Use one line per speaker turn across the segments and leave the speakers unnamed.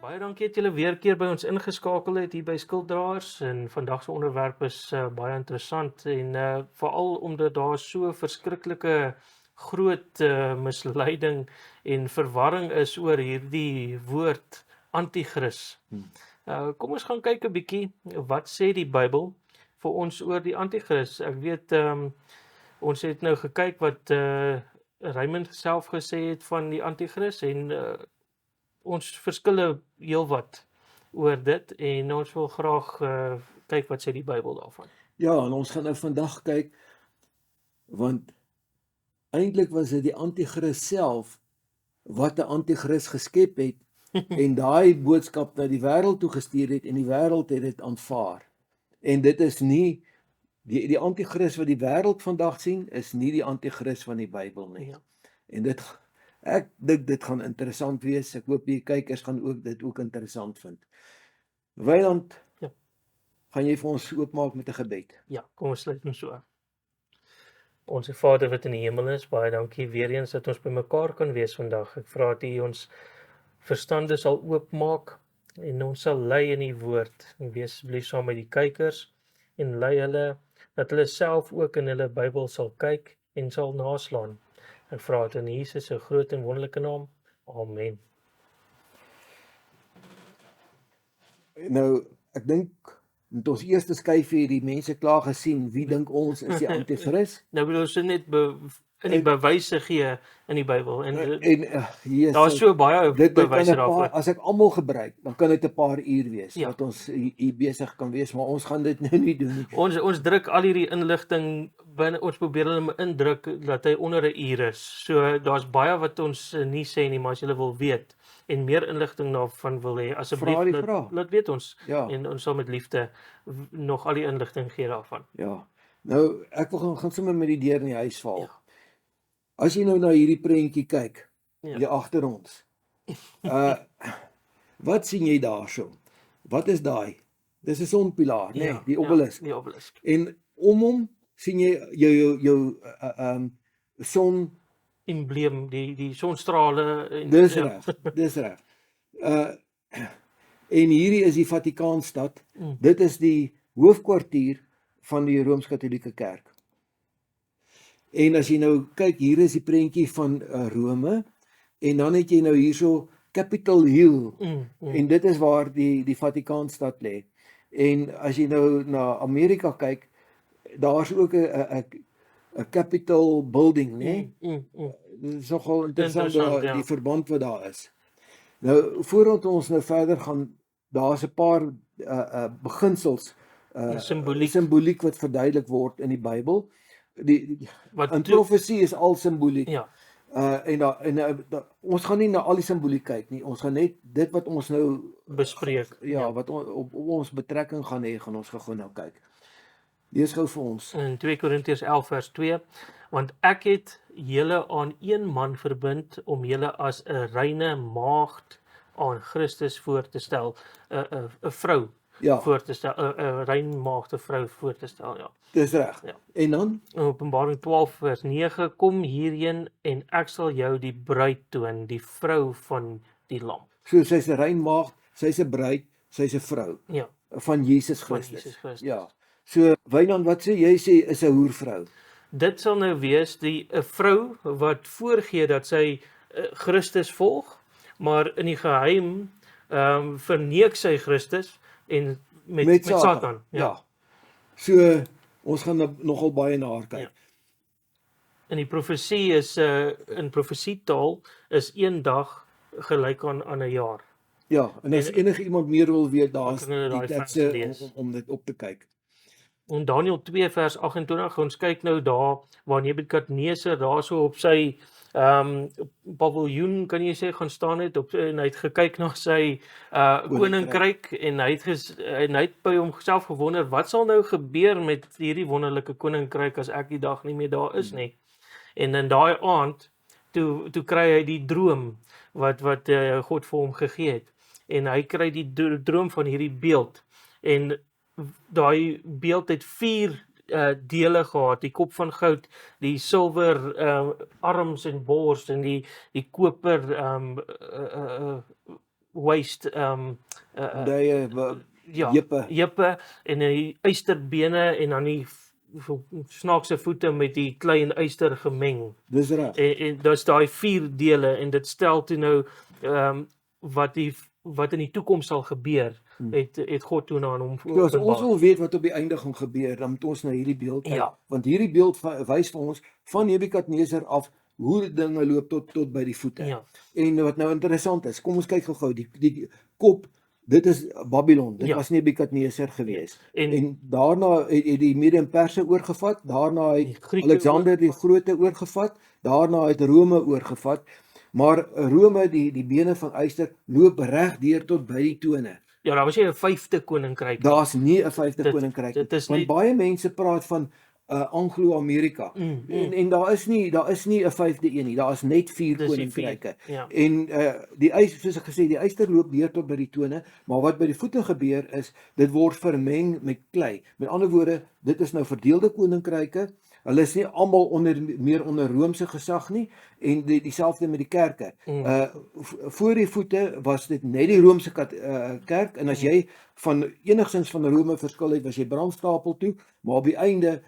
Baie dankie dat julle weer keer by ons ingeskakel het hier by Skilddraers en vandag se onderwerp is baie interessant en veral omdat daar so verskriklike groot misleiding en verwarring is oor hierdie woord anti-kris. Kom ons gaan kyk 'n bietjie wat sê die Bybel vir ons oor die anti-kris. Ek weet ons het nou gekyk wat Raymond self gesê het van die anti-kris en ons verskille heelwat oor dit en ons wil graag kyk wat sê die Bybel daarvan.
Ja, en ons gaan nou vandag kyk, want eintlik was dit die anti-kris self wat 'n anti-kris geskep het en daai boodskap na die wêreld toe gestuur het en die wêreld het dit aanvaar. En dit is nie die anti-kris wat die wêreld vandag sien, is nie die anti-kris van die Bybel nie.
Ja.
En ek dink dit gaan interessant wees. Ek hoop die kykers gaan dit ook interessant vind. Wynand,
Ja.
gaan jy vir ons oopmaak met 'n gebed?
Ja, kom ons sluit hom so. Onse Vader wat in die hemel is, baie dankie weer eens dat ons bymekaar kan wees vandag. Ek vra dat U ons verstande sal oopmaak en ons sal lei in die woord. En wees asseblief saam met die kykers en lei hulle dat hulle self ook in hulle Bybel sal kyk en sal naslaan. Ek vra dit in Jesus se groot en wonderlike naam. Amen.
Nou, ek dink met ons eerste skyfie het die mense klaar gesien wie dink ons is die anti-kris.
Nou bedoel ons net in die bewyse gee in die Bybel en
Hier
daar's so baie
dit kan
bewyse
'n paar,
daarvoor.
as ek almal gebruik, dan kan dit 'n paar uur wees
Ja.
wat ons hier besig kan wees, maar ons gaan dit nou nie doen nie.
Ons druk al hierdie inligting binne, ons probeer hulle indruk dat hy onder 'n uur is. So daar's baie wat ons nie sê nie, maar as jy wil weet en meer inligting daarvan wil hê,
Vra
asseblief
die vraag.
laat weet ons
Ja,
en ons sal met liefde nog al die inligting gee daarvan.
ja. Nou, ek wil gaan sommer met die deur in die huis val.
Ja.
As jy nou na hierdie prentjie kyk,
Ja.
hier agter ons. Wat sien jy daarso? Wat is daai? Dis 'n sonpilaar, né?
Ja,
Die
ja,
obelisk.
die obelisk.
En om hom sien jy jou son.
Embleem, die sonstrale en
Dis
ja.
reg. Dis reg. En hierdie is die Vatikaanstad. Dit is die hoofkwartier van die Rooms-Katolieke Kerk. En as jy nou kyk, hier is die prentjie van Rome en dan het jy nou hierso Capitol Hill. En dit is waar die Vatikaanstad lê. En as jy nou na Amerika kyk, daar's ook 'n Capitol building, né? Dit is nogal interessant
Ja.
die verband wat daar is. Nou voordat ons nou verder gaan, daar's 'n paar beginsels, simboliek wat verduidelik word in die Bybel. In profesie is al simboliek.
Ja.
Ons gaan nie na al die simboliek kyk nie. Ons gaan net dit wat ons nou
bespreek.
wat op ons betrekking gaan hê, gaan ons gou nou kyk. Lees gou vir ons.
In 2 Korintiërs 11 vers 2, want ek het julle aan een man verbind om julle as 'n reine maagd aan Christus voor te stel, 'n vrou voor te stel, 'n rein maagde vrou voor te stel, ja.
Dis reg.
Ja.
En dan
In Openbaring 12 vers 9, kom hierheen en ek sal jou die bruid toon, die vrou van die lam.
So sy's 'n rein maagd, sy's 'n bruid, sy's 'n vrou
Ja,
van Jesus
van
Christus.
Jesus Christus.
Ja. So Wynand, wat sê jy is 'n hoervrou?
Dit sal nou wees 'n vrou wat voorgee dat sy Christus volg, maar in die geheim verneek sy Christus en met Satan.
Ja. So ons gaan nogal baie na haar kyk.
Ja. In die profesie is in profesietaal is een dag gelyk aan 'n jaar.
Ja, en as enige iemand meer wil weet, daar's
die
om dit op te kyk.
In Daniël 2 vers 28, ons kyk nou daar waar Nebukadneser daarso op sy paviljoen, kan jy sê, gaan staan het en hy het gekyk na sy koninkryk en hy het by homself gewonder, wat sal nou gebeur met hierdie wonderlike koninkryk as ek die dag nie meer daar is nie. En in daai aand toe kry hy die droom wat God vir hom gegee het. En hy kry die droom van hierdie beeld en daai beeld het 4 dele gehad, die kop van goud, die silwer arms en bors en die koper waist
Die
ja,
jippe.
en die ysterbene en dan die snaakse voete met die klei en yster gemeng.
Dis reg.
En daar's daai 4 dele en dit stel toe nou wat in die toekoms sal gebeur, het God toe aan hom
So as ons
geopenbaar.
wil weet wat op die einde gaan gebeur, dan moet ons na hierdie beeld kyk.
Ja.
Want hierdie beeld wys vir ons van Nebukadneser af hoe dinge loop tot by die voete.
Ja.
En wat nou interessant is, kom ons kyk gou-gou, die kop, dit is Babylon, dit
Ja.
was Nebukadneser gewees.
En-
En daarna het die Mede-Perse oorgevat, daarna
Die
het
Grieke
Alexander die Grote oorgevat, daarna het Rome oorgevat, maar Rome, die bene van yster, loop reg deur tot by die tone.
Ja, daar was nie 'n 5de koninkryk.
Daar's nie 'n 5de
Dit-
koninkryk
dit is
want
nie-
baie mense praat van Anglo-Amerika. En daar is nie 'n 5de een nie. Daar is net 4
Dis die
koninkryke.
4, ja.
En die soos ek gesê, die yster loop deur tot by die tone, maar wat by die voete gebeur is dit word vermeng met klei. Met ander woorde, dit is nou verdeelde koninkryke. Hulle is nie almal meer onder Romeinse gesag nie en dieselfde met die kerke. Voor die voete was dit net die Romeinse kerk en as jy enigsins van Rome verskil het, was jy brandstapel toe, maar op die einde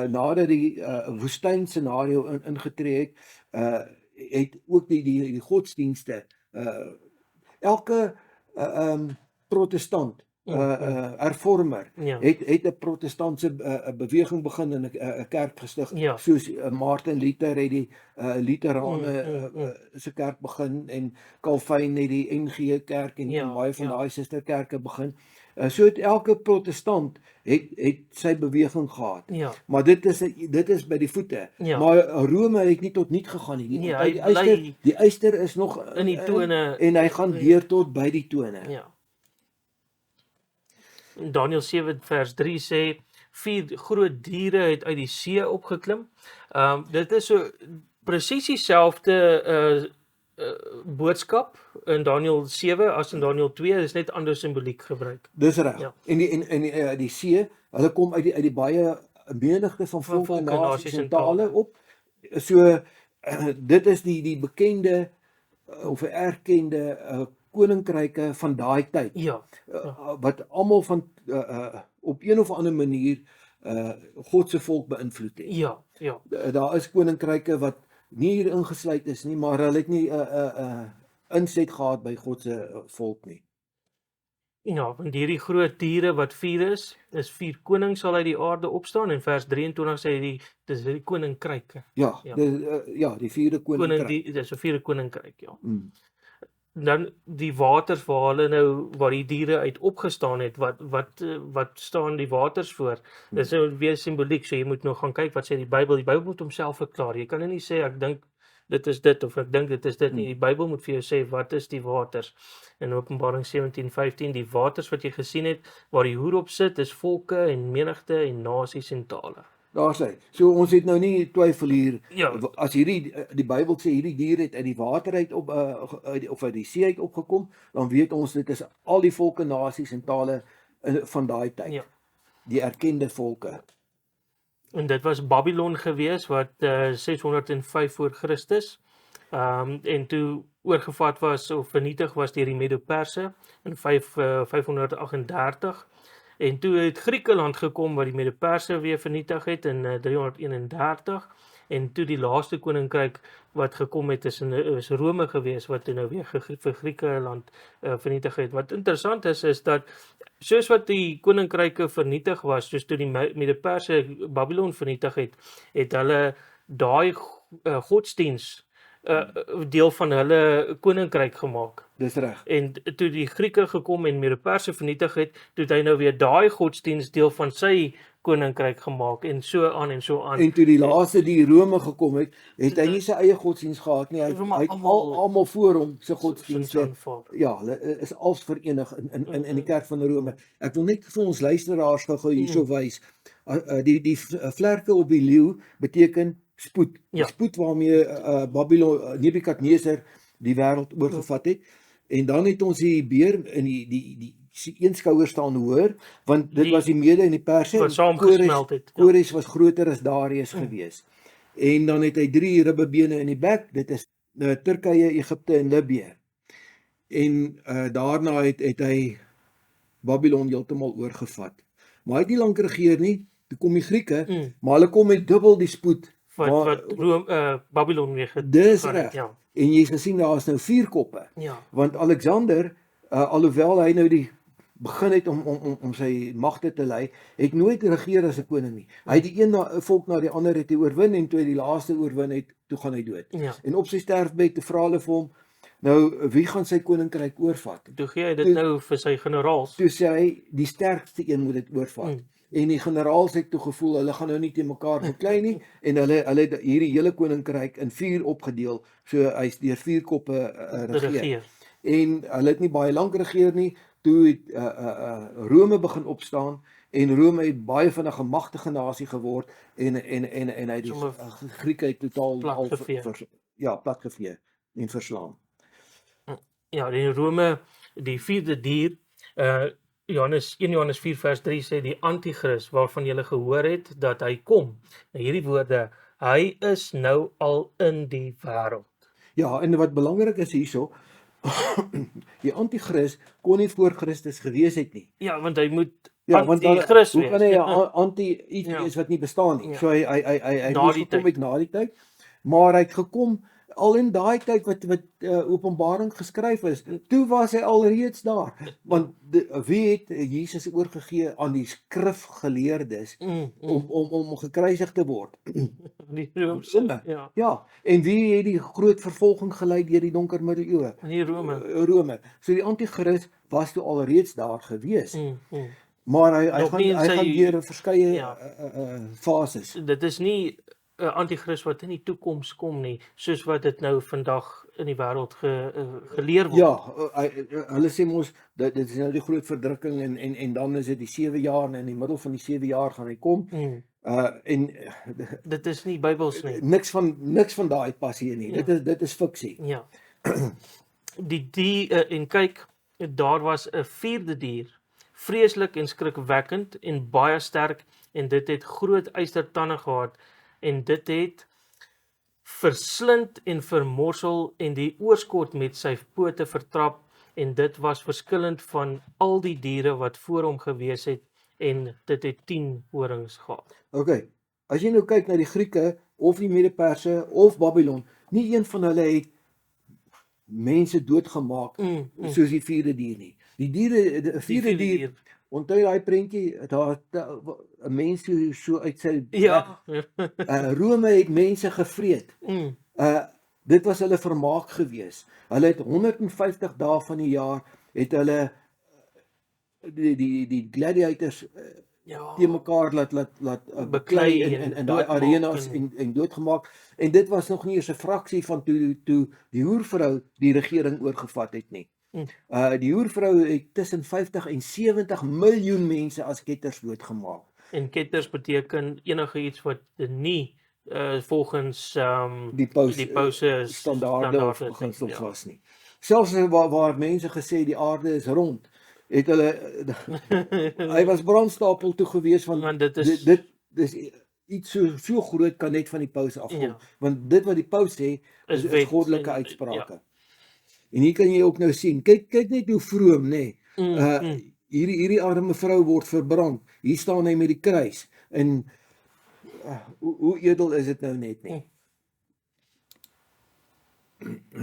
nadat die woestyn scenario ingetree het, het ook die godsdienste elke protestant hervormer
Ja.
het 'n protestantse beweging begin en 'n kerk gestig,
Ja.
soos Martin Luther het die Lutherane se kerk begin en Calvin het die NG kerk en
Ja,
baie van
ja.
daai susterkerke begin. So het elke protestant het sy beweging gehad.
Ja.
Maar dit is by die voete.
Ja.
Maar Rome het nie tot niet gegaan nie.
Nee,
Want
hy bly
die yster is nog
in die tone.
en hy gaan deur tot by die tone.
Ja. Daniël 7 vers 3 sê 4 groot diere het uit die see opgeklim. Dit is so presies dieselfde boodskap in Daniël 7 as in Daniël 2, dis net ander simboliek gebruik.
Dis reg.
Ja.
En die see, hulle kom uit die baie menigte van volke,
volke,
nasies en tale op. So dit is die bekende of erkende koninkryke van daai tyd.
Ja.
Wat almal van op een of ander manier God se volk beïnvloed het.
Ja, ja.
Daar is koninkryke wat nie hier ingesluit is nie, maar hulle het nie 'n inset gehad by God se volk nie.
Ja, want hierdie groot diere wat 4 is 4 konings sal uit die aarde opstaan en vers 23 sê dis die koninkryke.
Ja,
Ja.
die vierde koninkryk.
Dis 'n 4de koninkryk, ja.
Mm.
Dan die waters waar die diere uit opgestaan het, wat staan die waters voor? Dis nou weer simboliek, so jy moet nou gaan kyk wat sê die Bybel. Die Bybel moet homself verklaar. Jy kan nie sê ek dink dit is dit of ek dink dit is dit nie. Die Bybel moet vir jou sê wat is die waters. In Openbaring 17:15 die waters wat jy gesien het waar die hoer op sit is volke en menigte en nasies en tale.
Daar's hy. So ons het nou nie twyfel hier
Ja.
as die Bybel sê hierdie dier het uit die water uit of uit die see uit opgekom, dan weet ons dit is al die volke, nasies en tale van daai tyd.
Ja.
Die erkende volke.
En dit was Babylon gewees wat 605 voor Christus en toe oorgevat was of vernietig was deur die Mede-Perse in 538 en toe het Griekeland gekom wat die Mede-Perse weer vernietig het in 331 en toe die laaste koninkryk wat gekom het is Rome gewees wat toe nou weer vir Griekeland vernietig het. Wat interessant is dat soos wat die koninkryke vernietig was, soos toe die Mede-Perse Babylon vernietig het hulle daai godsdiens deel van hulle koninkryk gemaak.
Dis reg.
En toe die Grieke gekom en Mede-Perse vernietig het, toe het hy nou weer daai godsdiens deel van sy koninkryk gemaak en so aan en so aan.
En toe die laaste die Rome gekom het hy nie sy eie godsdiens gehad nie. Hy het almal voor hom se godsdienste. Ja, hulle is als verenig in die kerk van Rome. Ek wil net vir ons luisteraars gou hierso wys. Die vlerke op die leeu beteken spoed. Die spoed waarmee Babylon Nebukadneser die wêreld oorgevat het. En dan het ons die beer in die een skouer staan hoor, want dit was die Mede en die Perse.
Wat saamgesmelt het.
Kores was groter as Darius gewees. En dan het hy 3 ribbebene in die bek. Dit is Turkye, Egipte en Libië. en daarna het hy Babylon heeltemal oorgevat. Maar hy het nie lank regeer nie, toe kom die Grieke, maar hulle kom met dubbel die spoed.
wat Babylon weer
Dis
gegaan het,
reg.
ja.
En jy het gesien daar is nou 4 koppe.
Ja.
Want Alexander, alhoewel hy nou die begin het om sy magte te lei, het nooit regeer as 'n koning nie. Hy het die een volk na die ander het hy oorwin en toe hy die laaste oorwin het, toe gaan hy dood.
Ja.
En op sy sterfbed te vra hulle vir hom, nou wie gaan sy koninkryk oorvat?
Toe gee hy dit nou vir sy generaals.
Toe sê hy die sterkste een moet dit oorvat. En die generaals het toe gevoel hulle gaan nou nie te mekaar beklei nie en hulle het hierdie hele koninkryk in 4 opgedeel, so hy's deur 4 koppe regeer. En hulle het nie baie lank regeer nie, toe het Rome begin opstaan en Rome het baie vinnig 'n magtige nasie geword en hy die Grieke het totaal platgevee en verslaan.
Ja, die Rome, die 4de dier, 1 Johannes 4 vers 3 sê die Antichrist waarvan julle gehoor het dat hy kom. Nou hierdie woorde, hy is nou al in die wêreld.
Ja, en wat belangrik is hierso, die Antichrist kon nie voor Christus gewees het nie.
Ja, want hy moet
Antichrist wees. Hoe kan hy 'n anti iets wees wat nie bestaan nie?
Ja.
So hy moes gekom het na die tyd, maar hy het gekom al in daai tyd wat Openbaring geskryf is. Toe was hy alreeds daar, want wie het Jesus oorgegee aan die skrifgeleerdes om gekruisig te word?
Die Rome.
Ja, en wie het die groot vervolging gelei deur die donker middeleeue?
Die
Rome. So die Antichrist was toe alreeds daar gewees. Maar hy gaan deur verskeie fases.
Dit is nie 'n Antichrist wat in die toekoms kom nie, soos wat dit nou vandag in die wêreld geleer word.
Ja, hulle sê mos dit is nou die groot verdrukking en dan is dit die 7 jaar en in die middel van die 7 jaar gaan hy kom. En
dit is nie Bybels nie.
Niks van daai pas hier nie. Dit is fiksie.
Ja. En kyk, daar was 'n 4de dier, vreeslik en skrikwekkend en baie sterk en dit het groot ystertande gehad en dit het verslind en vermorsel en die oorskot met sy pote vertrap en dit was verskillend van al die diere wat voor hom gewees het en dit het 10 horings gehad.
Okay, as jy nou kyk na die Grieke of die Mede-Perse of Babylon, nie een van hulle het mense doodgemaak soos die 4de dier nie. Die 4de dier, onthou daai prentjie, daar 'n mens so uit sy Rome het mense gevreet. Dit was hulle vermaak gewees. Hulle het 150 dae van die jaar het hulle die gladiators te mekaar laat beklei in daai arenas en doodgemaak. En dit was nog nie eens 'n fraksie van toe die hoervrou die regering oorgevat het nie. Die hoervrou het tussen 50 en 70 miljoen mense as ketters doodgemaak.
En ketters beteken enige iets wat nie volgens die Pouse
standaarde of beginsels was nie. Selfs waar mense gesê die aarde is rond, het hulle hy was brandstapel toe gewees want dit is iets so groot kan net van die Pouse afkom, want dit wat die Pouse sê is goddelike uitsprake. En hier kan jy ook nou sien, kyk net hoe vroom, nê. Hierdie arme vrou word verbrand. Hier staan hy met die kruis. En hoe edel is dit nou net nie.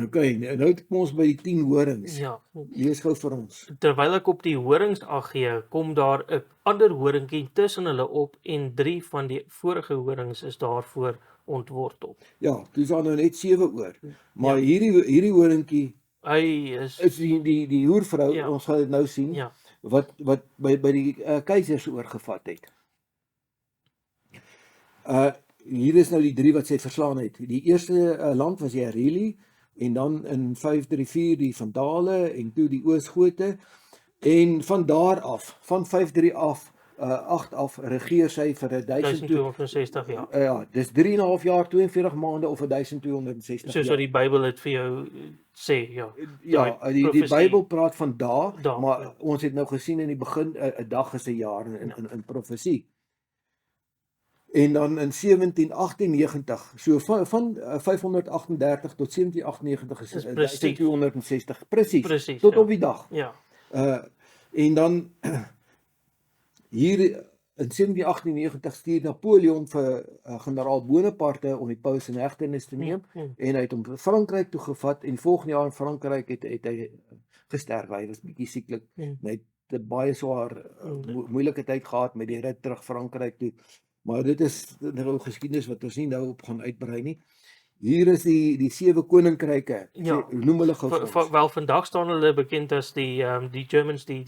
Okay, nou kom ons by die 10 horings.
Ja.
Lees gou vir ons.
Terwyl ek op die horings ag gee, kom daar 'n ander horingkie tussen hulle op en 3 van die vorige horings is daarvoor ontwortel.
Ja, dis daar nou net 7 oor. Maar hierdie horingkie
hy is
die hoervrou, ons gaan dit nou sien, wat by die keisers oorgevat het. Hier is nou die 3 wat sy verslaan het. Die eerste land was die Areli en dan in 534 die Vandale en toe die Oosgote en van daar af, van 538 af regeer sy vir
1260 jaar.
Ja, dis 3,5 jaar, 42 maande of 1260 jaar.
Soos wat die Bybel dit vir jou sê, ja.
Ja, die Bybel praat van dae, maar ons het nou gesien in die begin 'n dag is 'n jaar in profesie. En dan in 1798, so van 538 tot 1798 is
Is presies.
1260 presies,
Presies,
tot
ja.
op die dag.
Ja.
En dan hier in 1798 stuur Napoleon vir generaal Bonaparte om die paus in hegtenis te neem en hy het hom Frankryk toe gevat en volgende jaar in Frankryk het hy gesterf. Hy was bietjie sieklik. Hy het 'n baie swaar moeilike tyd gehad met die rit terug Frankryk toe. Maar dit is nou geskiedenis wat ons nie nou op gaan uitbrei nie. Hier is die 7 koninkryke.
Ja.
Noem hulle gou vir ons.
Wel vandag staan hulle bekend as die Germans, die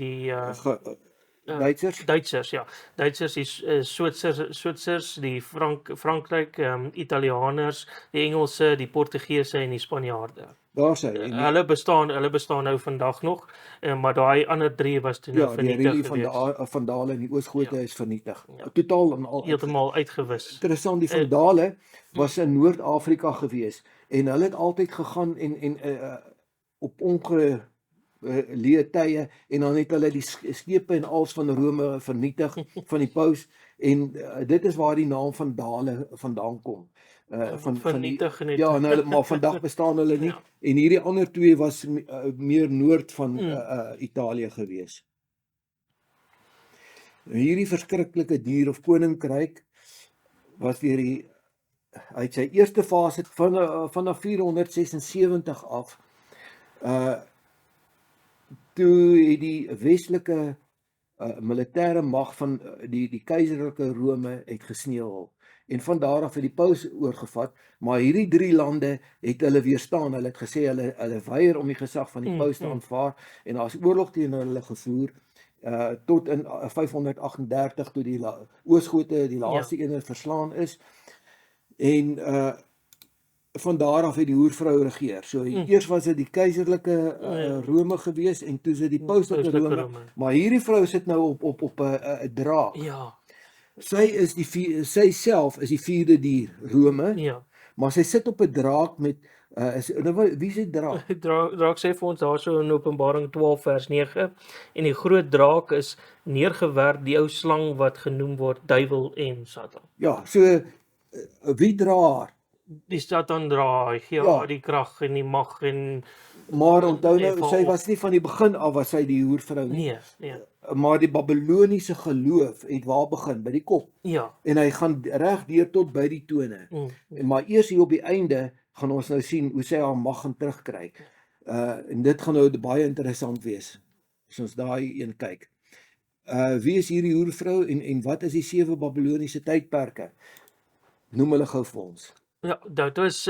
Duitsers.
Duitsers, ja. Duitsers, die Switsers, die Frankryk, Italianers, die Engelse, die Portugese en die Spanjaarde.
Daar sê
Hulle bestaan nou vandag nog, maar daai ander 3 was toe nou
ja, die
vernietig
relie
gewees.
van Dale in die Oosgote is vernietig.
Ja.
Totaal en al.
Heeltemal uitgewis.
Interessant, die van Dale was in Noord-Afrika gewees en hulle het altyd gegaan en op ongeleë tye en dan het hulle die skepe en als van Rome vernietig van die paus en dit is waar die naam van Dale vandaan kom.
Vernietig net.
Ja, nou, maar vandag bestaan hulle nie.
Ja.
En hierdie ander 2 was meer noord van Italië gewees. Hierdie verskriklike dier of koninkryk was deur hy het sy eerste fase vanaf 476 af. Toe het die westelike militêre mag van die keiserlike Rome het gesneeuwel. En van daar af het die paus oorgevat, maar hierdie 3 lande het hulle weerstaan. Hulle het gesê hulle weier om die gesag van die paus te aanvaar en daar is oorlog teen hulle gevoer tot in 538 toe die Oosgote die laaste ene verslaan is. En van daar af het die hoervrou regeer. So eers was dit die keiserlike Rome gewees en toe is dit die pauslike Rome. Maar hierdie vrou sit nou op 'n draak.
Ja.
Sy self is die 4de dier, Rome.
Ja.
Maar sy sit op 'n draak met wie is die draak?
Draak sê vir ons daarso in Openbaring 12 vers 9 en die groot draak is neergewerp, die ou slang wat genoem word duiwel en Satan.
Ja, so wie dra haar?
Die Satan dra, hy gee haar die krag en die mag en
maar onthou nou, sy was nie van die begin af was sy die hoervrou nie.
Nee.
Maar die Babiloniese geloof het waar begin by die kop.
Ja.
En hy gaan reg deur tot by die tone. Maar eers hier op die einde gaan ons nou sien hoe sy haar mag gaan terugkry. En dit gaan nou baie interessant wees as ons daai een kyk. Wie is hierdie hoervrou en wat is die 7 Babiloniese tydperke? Noem hulle gou vir ons.
Ja, dit was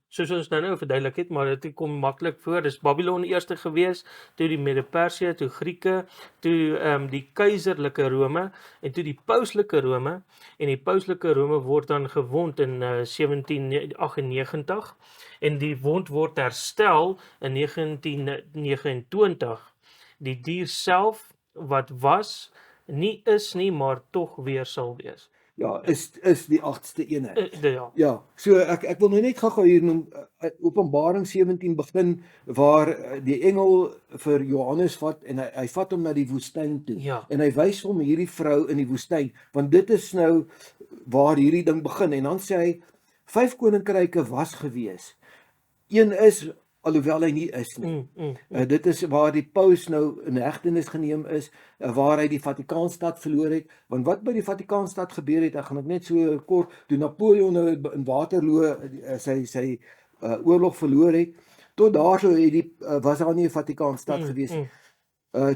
soos ons nou verduidelik het, maar dit kom maklik voor. Dis Babylon eerste gewees, toe die Mede-Persië, toe Grieke, toe die keiserlike Rome en toe die pauslike Rome en die pauslike Rome word dan gewond in 1798 en die wond word herstel in 1929. Die dier self wat was, nie is nie, maar tog weer sal wees.
Ja, is die 8ste ene.
Ja.
Ja, so ek wil nou net gou hier noem Openbaring 17 begin waar die engel vir Johannes vat en hy vat hom na die woestyn toe.
Ja.
En hy wys hom hierdie vrou in die woestyn, want dit is nou waar hierdie ding begin en dan sê hy 5 koninkryke was gewees. Een is alhoewel hy nie is nie. Dit is waar die paus nou in hegtenis geneem is, waar hy die Vatikaanstad verloor het, want wat by die Vatikaanstad gebeur het, ek gaan dit net so kort, toe Napoleon nou in Waterloo sy oorlog verloor het, tot daarso was daar nie 'n Vatikaanstad gewees nie.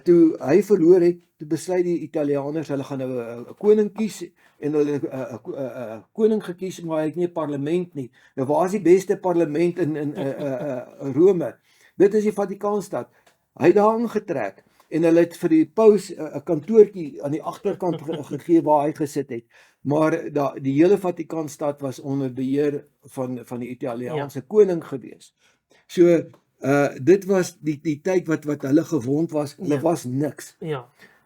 Toe hy verloor het, toe besluit die Italianers, hulle gaan nou 'n koning kies en hulle 'n koning gekies, maar hy het nie 'n parlement nie. Nou waar is die beste parlement in Rome? Dit is die Vatikaanstad. Hy het daar ingetrek en hulle het vir die paus 'n kantoortjie aan die agterkant gegee waar hy gesit het. Maar die hele Vatikaanstad was onder beheer van die Italiaanse koning gewees. So dit was die tyd wat hulle gewond was, hulle was niks.
Ja.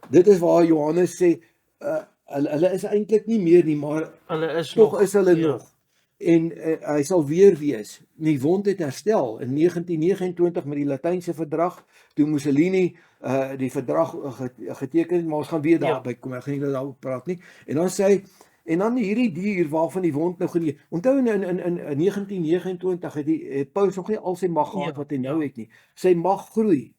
Dit is waar Johannes sê, hulle is eintlik nie meer nie, maar
hulle is
tog
nog,
is hulle nog. En hy sal weer wees. Die wond het herstel in 1929 met die Latynse verdrag, toe Mussolini die verdrag geteken het, maar ons gaan weer daarby kom, ek gaan nie daaroor praat nie. En dan sê hy, En dan hierdie dier waarvan die wond nou genees. Onthou in 1929 het die Paus nog nie al sy mag gehad
Ja,
wat hy nou
ja.
het nie. Sy mag groei.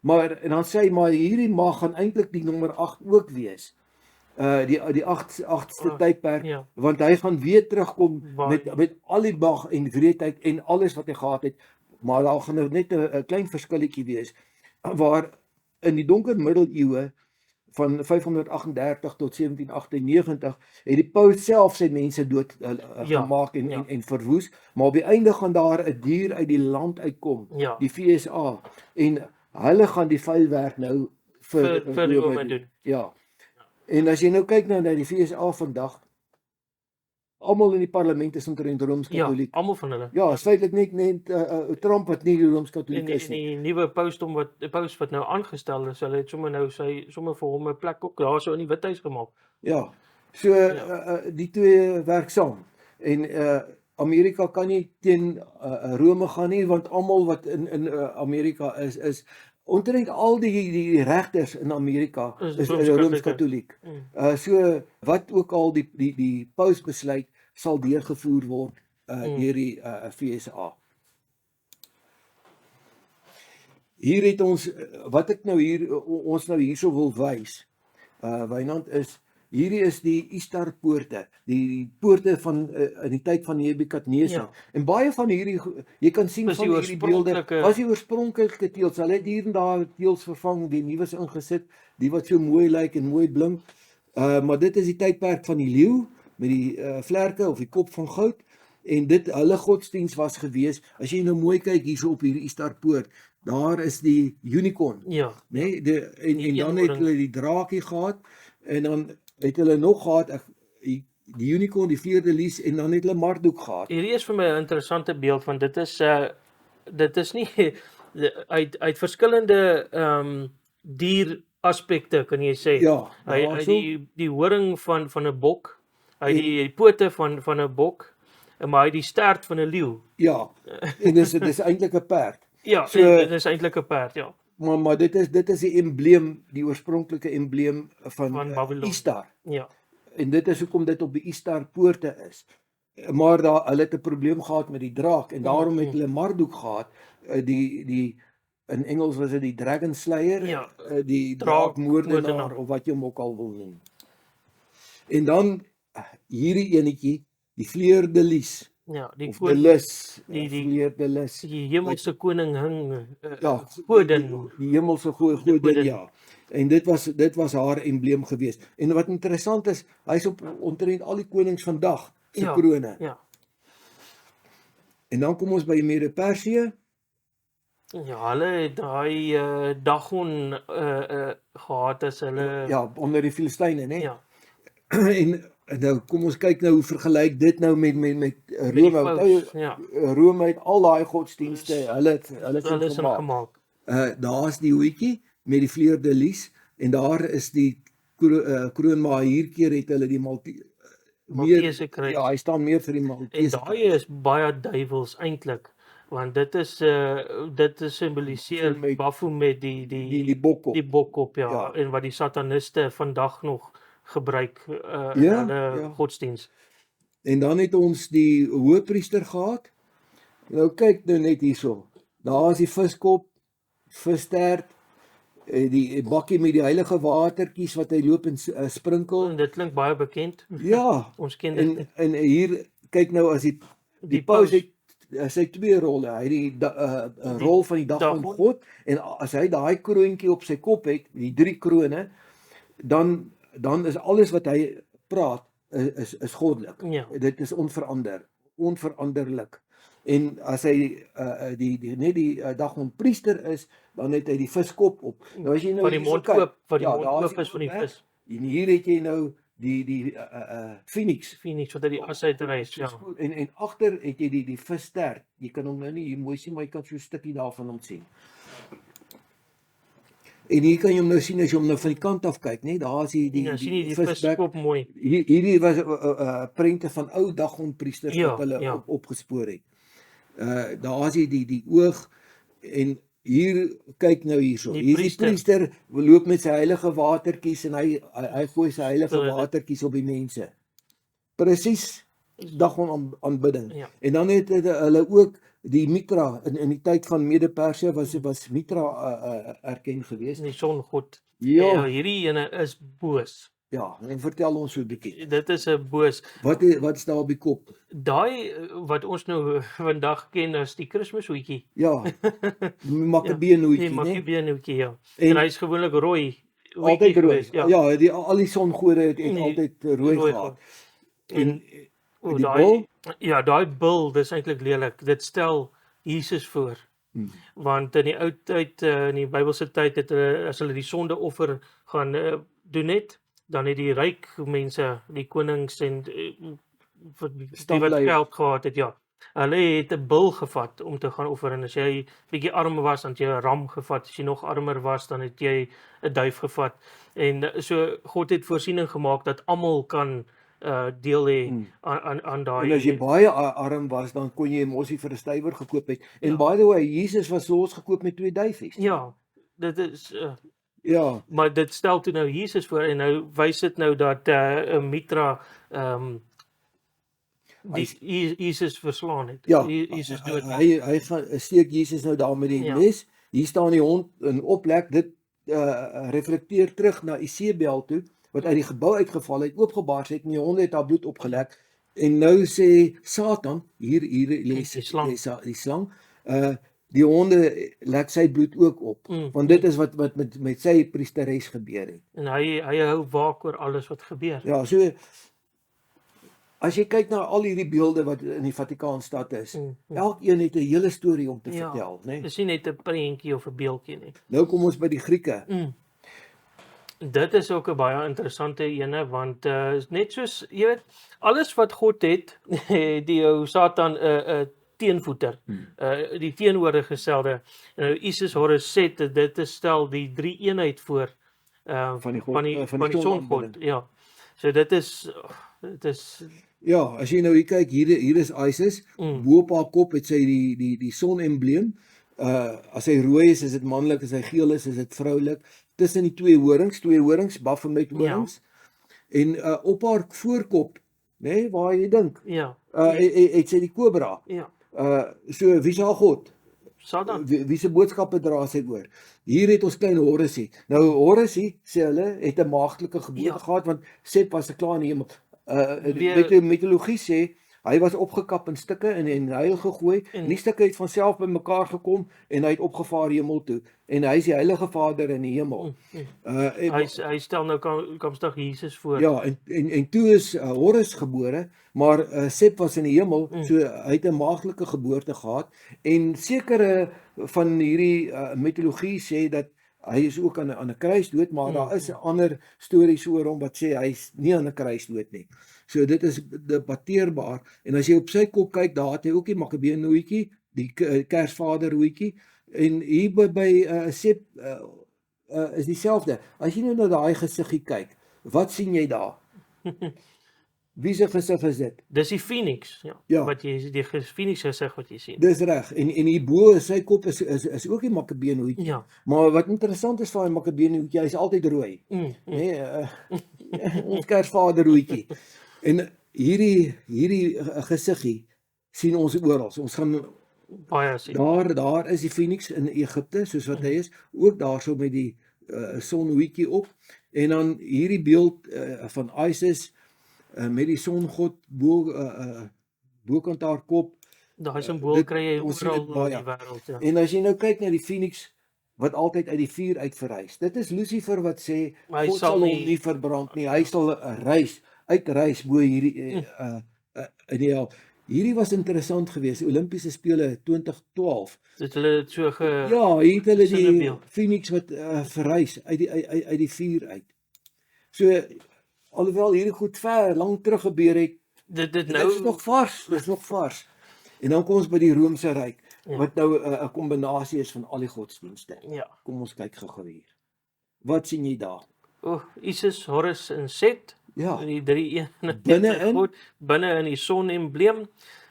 Maar en dan sê hy maar hierdie mag gaan eintlik die nommer 8 ook wees. Die 8ste tydperk,
Ja,
want hy gaan weer terugkom
waar
met al die mag en wreedheid en alles wat hy gehad het, maar daar gaan nou net 'n klein verskilletjie wees waar in die donker middeleeue van 538 tot 1798 het die paus self sy mense dood
Ja,
gemaak
ja.
en verwoes, maar op die einde gaan daar 'n dier uit die land uitkom,
Ja,
die FSA, en hulle gaan die vuilwerk nou vir
vir die Rome doen.
Ja. En as jy nou kyk na die FSA vandag, almal in die parlement is omtrent
Ja,
Rooms-Katoliek.
almal van hulle.
Ja, is feitelik net Trump wat nie die
En
Rooms-Katoliek
die
is nie.
nuwe paus wat nou aangestel is, hulle het sommer nou sommer vir hom 'n plek ook daar so in die Withuis gemaak.
Ja. So die twee werk saam. En Amerika kan nie teen Rome gaan nie, want almal wat in Amerika is omtrent al die regters in Amerika is Rooms-Katoliek. So wat ook al die paus besluit sal deurgevoer word deur die FSA. Hier het ons wat ek nou ons nou hierso wil wys. Wynand, is hierdie is die Istarpoorte, die poorte van in die tyd van Nebukadnesar.
Ja.
En baie van hierdie jy kan sien
Dis
van
die
hierdie beelde
oorspronklike-
was die oorspronklike teëls. Hulle het hier en daar teëls vervang, die nuus ingesit, die wat so mooi lyk en mooi blink. Maar dit is die tydperk van die leeu met die vlerke of die kop van goud. En dit hulle godsdiens was gewees. As jy nou mooi kyk hierso op hierdie Istarpoort, daar is die unicorn,
Ja,
nee, en
Die
dan het
eenhoring.
hulle die draakie gehad en dan het hulle nog gehad die unicorn, die vleerdelis en dan het hulle Marduk gehad.
hierdie is vir my 'n interessante beeld want dit is nie uit verskillende dieraspekte kan jy sê.
Ja,
Hy
daarso.
die horing van 'n bok, hy die pote van 'n bok, maar hy die stert van 'n leeu.
Ja. En dis eintlik 'n perd.
Ja,
So-
en dit is eintlik 'n perd, ja.
Maar dit is die embleem, die oorspronklike embleem van
Babylon.
Istar.
Ja.
En dit is hoekom dit op die Istar poorte is. Maar hulle het 'n probleem gehad met die draak en daarom het hulle Marduk gehad. Die in Engels was dit die Dragon Slayer,
Ja.
die
Draakmoordenaar.
draakmoordenaar of wat jy hom ook al wil noem. En dan hierdie enetjie, die vleerdelis
Ja, die
of
koning,
delis,
die-
vleerdelis.
die hemelse koning hing
Ja,
godin.
die hemelse godin,
godin.
ja. En dit was haar embleem gewees. En wat interessant is, hy's op omtrent al die konings vandag se
Ja.
krone.
Ja.
En dan kom ons by Mede-Persië.
Ja, hulle het daai Dagon gehad as hulle
Ja, onder die Filistyne, né?
ja,
En nou kom ons kyk nou hoe vergelyk dit nou met
met die
Rome.
paus, ja.
Rome het al daai godsdienste, hulle het
Hulle is
gemaak.
gemaak.
Daar's die hoetjie met die vleerdelis en daar is die kroon, maar hier keer het hulle die
Maltese kruis.
Ja, hy staan meer vir die
En
Maltese.
daai is baie duiwels eintlik, want dit simboliseer
Met-
Baphomet
die bokkop.
die bokkop, ja,
Ja.
en wat die sataniste vandag nog gebruik in
Ja,
hulle
ja.
godsdiens.
En dan het ons die hoëpriester gehad. Nou kyk nou net hierso. Daar is die viskop, visstert, die bakkie met die heilige watertjies wat hy loop en sprinkel.
En dit klink baie bekend.
Ja.
Ons ken dit.
En hier kyk nou as die paus het sy twee rolle. Hy het die rol van die dag van
Dagon.
God en as hy daai kroontjie op sy kop het, die 3 krone, dan is alles wat hy praat is goddelik.
Ja.
Dit is onveranderlik. En as hy die Dagon priester is, dan het hy die viskop op. Nou as jy nou
Van die
hierso
mond
kyk,
oop, wat die
ja,
mond
daar
oop is van die
oop,
vis.
En hier het jy nou die Phoenix.
Phoenix wat uit die as uitreis, ja.
En agter het jy die visstert. Jy kan hom nou nie hier mooi sien, maar jy kan so 'n stukkie daarvan hom sien. En hier kan jy hom nou sien as jy hom nou van die kant af kyk, né? Daar is
Ja, sien jy die
visbek.
viskop mooi.
Hierdie was prente van ou Dagon-priesters
Ja,
wat hulle
ja.
opgespoor het. Daar is die oog en hier kyk nou hierso.
Die
Hier is die priester loop met sy heilige watertjies en hy gooi sy heilige
Hulle-
watertjies op die mense. presies Dagon aanbidding.
Ja.
En dan het hulle ook die Mitra, in die tyd van Mede-Persië was Mitra erken geweest.
Die songod.
Ja,
Hierdie ene is boos.
ja, en vertel ons so 'n bietjie.
Dit is 'n boos.
Wat staan op die kop?
Daai wat ons nou vandag ken as die Kershoetjie.
Ja, Makkabeenhoetjie,
Die
né?
Makkabeenhoetjie, ja.
En
En hy's gewoonlik rooi.
altyd rooi.
geweest,
Ja, al die songode het
Nee,
altyd rooi gehad.
En
die
daai daai bil, dis eintlik lelik. Dit stel Jesus voor. Want in die ou tyd, in die Bybelse tyd het hulle, as hulle die sondeoffer gaan doen het, dan het die ryk mense, die konings en die wat
Stamleiers.
geld gehad het, ja. Hulle het 'n bil gevat om te gaan offer, en as jy bietjie arm was, dan het jy 'n ram gevat. As jy nog armer was, dan het jy 'n duif gevat. En so God het voorsiening gemaak dat almal kan deel hê aan daai.
En as jy baie arm was, dan kon jy 'n mossie vir 'n stywer gekoop het. En
Ja.
by the way, Jesus was los gekoop met 2 duifies.
Ja, dit is
Ja,
maar dit stel toe nou Jesus voor, en nou wys dit nou dat Mitra Jesus verslaan het.
ja.
Jesus dood.
Hy gaan steek Jesus nou daar met die
Ja.
mes. Hier staan die hond in oplek. Dit reflekteer terug na Isebel toe, wat uit die gebou uitgeval het, oopgebars het, en die honde het haar bloed opgelek. En nou sê Satan, hier lê
Die slang.
die slang, die honde lek sy bloed ook op. Want dit is wat met sy priesteres gebeur het.
En hy hou waak oor alles wat gebeur.
Ja, so as jy kyk na al hierdie beelde wat in die Vatikaanstad is, elkeen het 'n hele storie om te
Ja.
vertel, né?
Dis nie net 'n prentjie of 'n beeldjie nie.
Nou kom ons by die Grieke.
Dit is ook 'n baie interessante ene, want net soos jy weet, alles wat God het, die jou Satan 'n teenvoeter, die teenoorgestelde. En nou Isis, Horus, Set, dit stel die drie eenheid voor
Van die God-
van die
van die
songod.
sonaanbidding.
Ja. So dit is
Ja, as jy nou hier kyk, hier is Isis, bo op haar kop het sy die sonembleem. As hy rooi is dit manlik, as hy geel is dit vroulik. Tussen die twee horings, Baphomet horings. En op haar voorkop, né, waar jy dink,
ja.
het sy die kobra.
Ja.
So wie is haar God?
Satan.
Wie se boodskappe dra sy oor? Hier het ons klein Horusie. Nou Horusie, sê hulle, het 'n maagdelike geboorte gehad, want Set was se klaar in die hemel. Die mitologie sê hy was opgekap in stukke en in huil gegooi, en die stukke het van self bymekaar gekom en hy het opgevaar hemel toe, en hy is die heilige Vader in die hemel.
Hy stel nou komstig Jesus voor.
Ja, en toe is Horus gebore, maar Set was in die hemel, so hy het 'n maagdelike geboorte gehad, en sekere van hierdie mitologie sê dat hy is ook aan 'n kruis dood, maar daar is ander stories oor hom wat sê hy's nie aan 'n kruis dood nie. So dit is debatteerbaar, en as jy op sy kop kyk, daar het hy ook die Makkabeenhoetjie, die Kersvaderhoetjie, en hier by Sep is dieselfde. As jy nou na daai gesiggie kyk, wat sien jy daar? Wie se gesig is dit?
Dis die Phoenix,
Ja.
wat jy die Phoenix gesig wat jy sien.
Dis reg. En hierbo sy kop is ook die Makkabeenhoetjie.
Ja.
Maar wat interessant is van die Makkabeenhoetjie, hy's altyd rooi. Nee, ons Kersvaderhoetjie. En hierdie gesiggie sien ons oral. Ons gaan
Baie sien.
daar is die Phoenix in Egipte, soos wat hy is, ook daarso met die sonhoetjie op. En dan hierdie beeld van Isis met die songod bokant haar kop.
Daai simbool kry jy
ons sien
oral
dit baie.
in die wêreld, ja.
En as jy nou kyk na die Phoenix wat altyd uit die vuur uit verrys. Dit is Lucifer wat sê
Hy
God
sal
sal hom
nie-
nie verbrand nie. Hy sal uitreis bo hierdie in die hel. Hierdie was interessant geweest, Olimpiese spele 2012.
Dit hulle het so
Ja, hier het hulle die
sinnebeeld.
Phoenix wat verrys uit die vuur uit. So alhoewel hierdie goed lank terug gebeur het,
dit
dit
nou
is nog vars, dis nog vars. En dan kom ons by die Romeinse ryk,
Ja.
wat nou 'n kombinasie is van al die godsdienste.
ja.
Kom ons kyk gou hier. Wat sien jy daar?
Isis, Horus en Set,
Ja,
die drie eenheid
Binne-in?
God, binne in die sonembleem.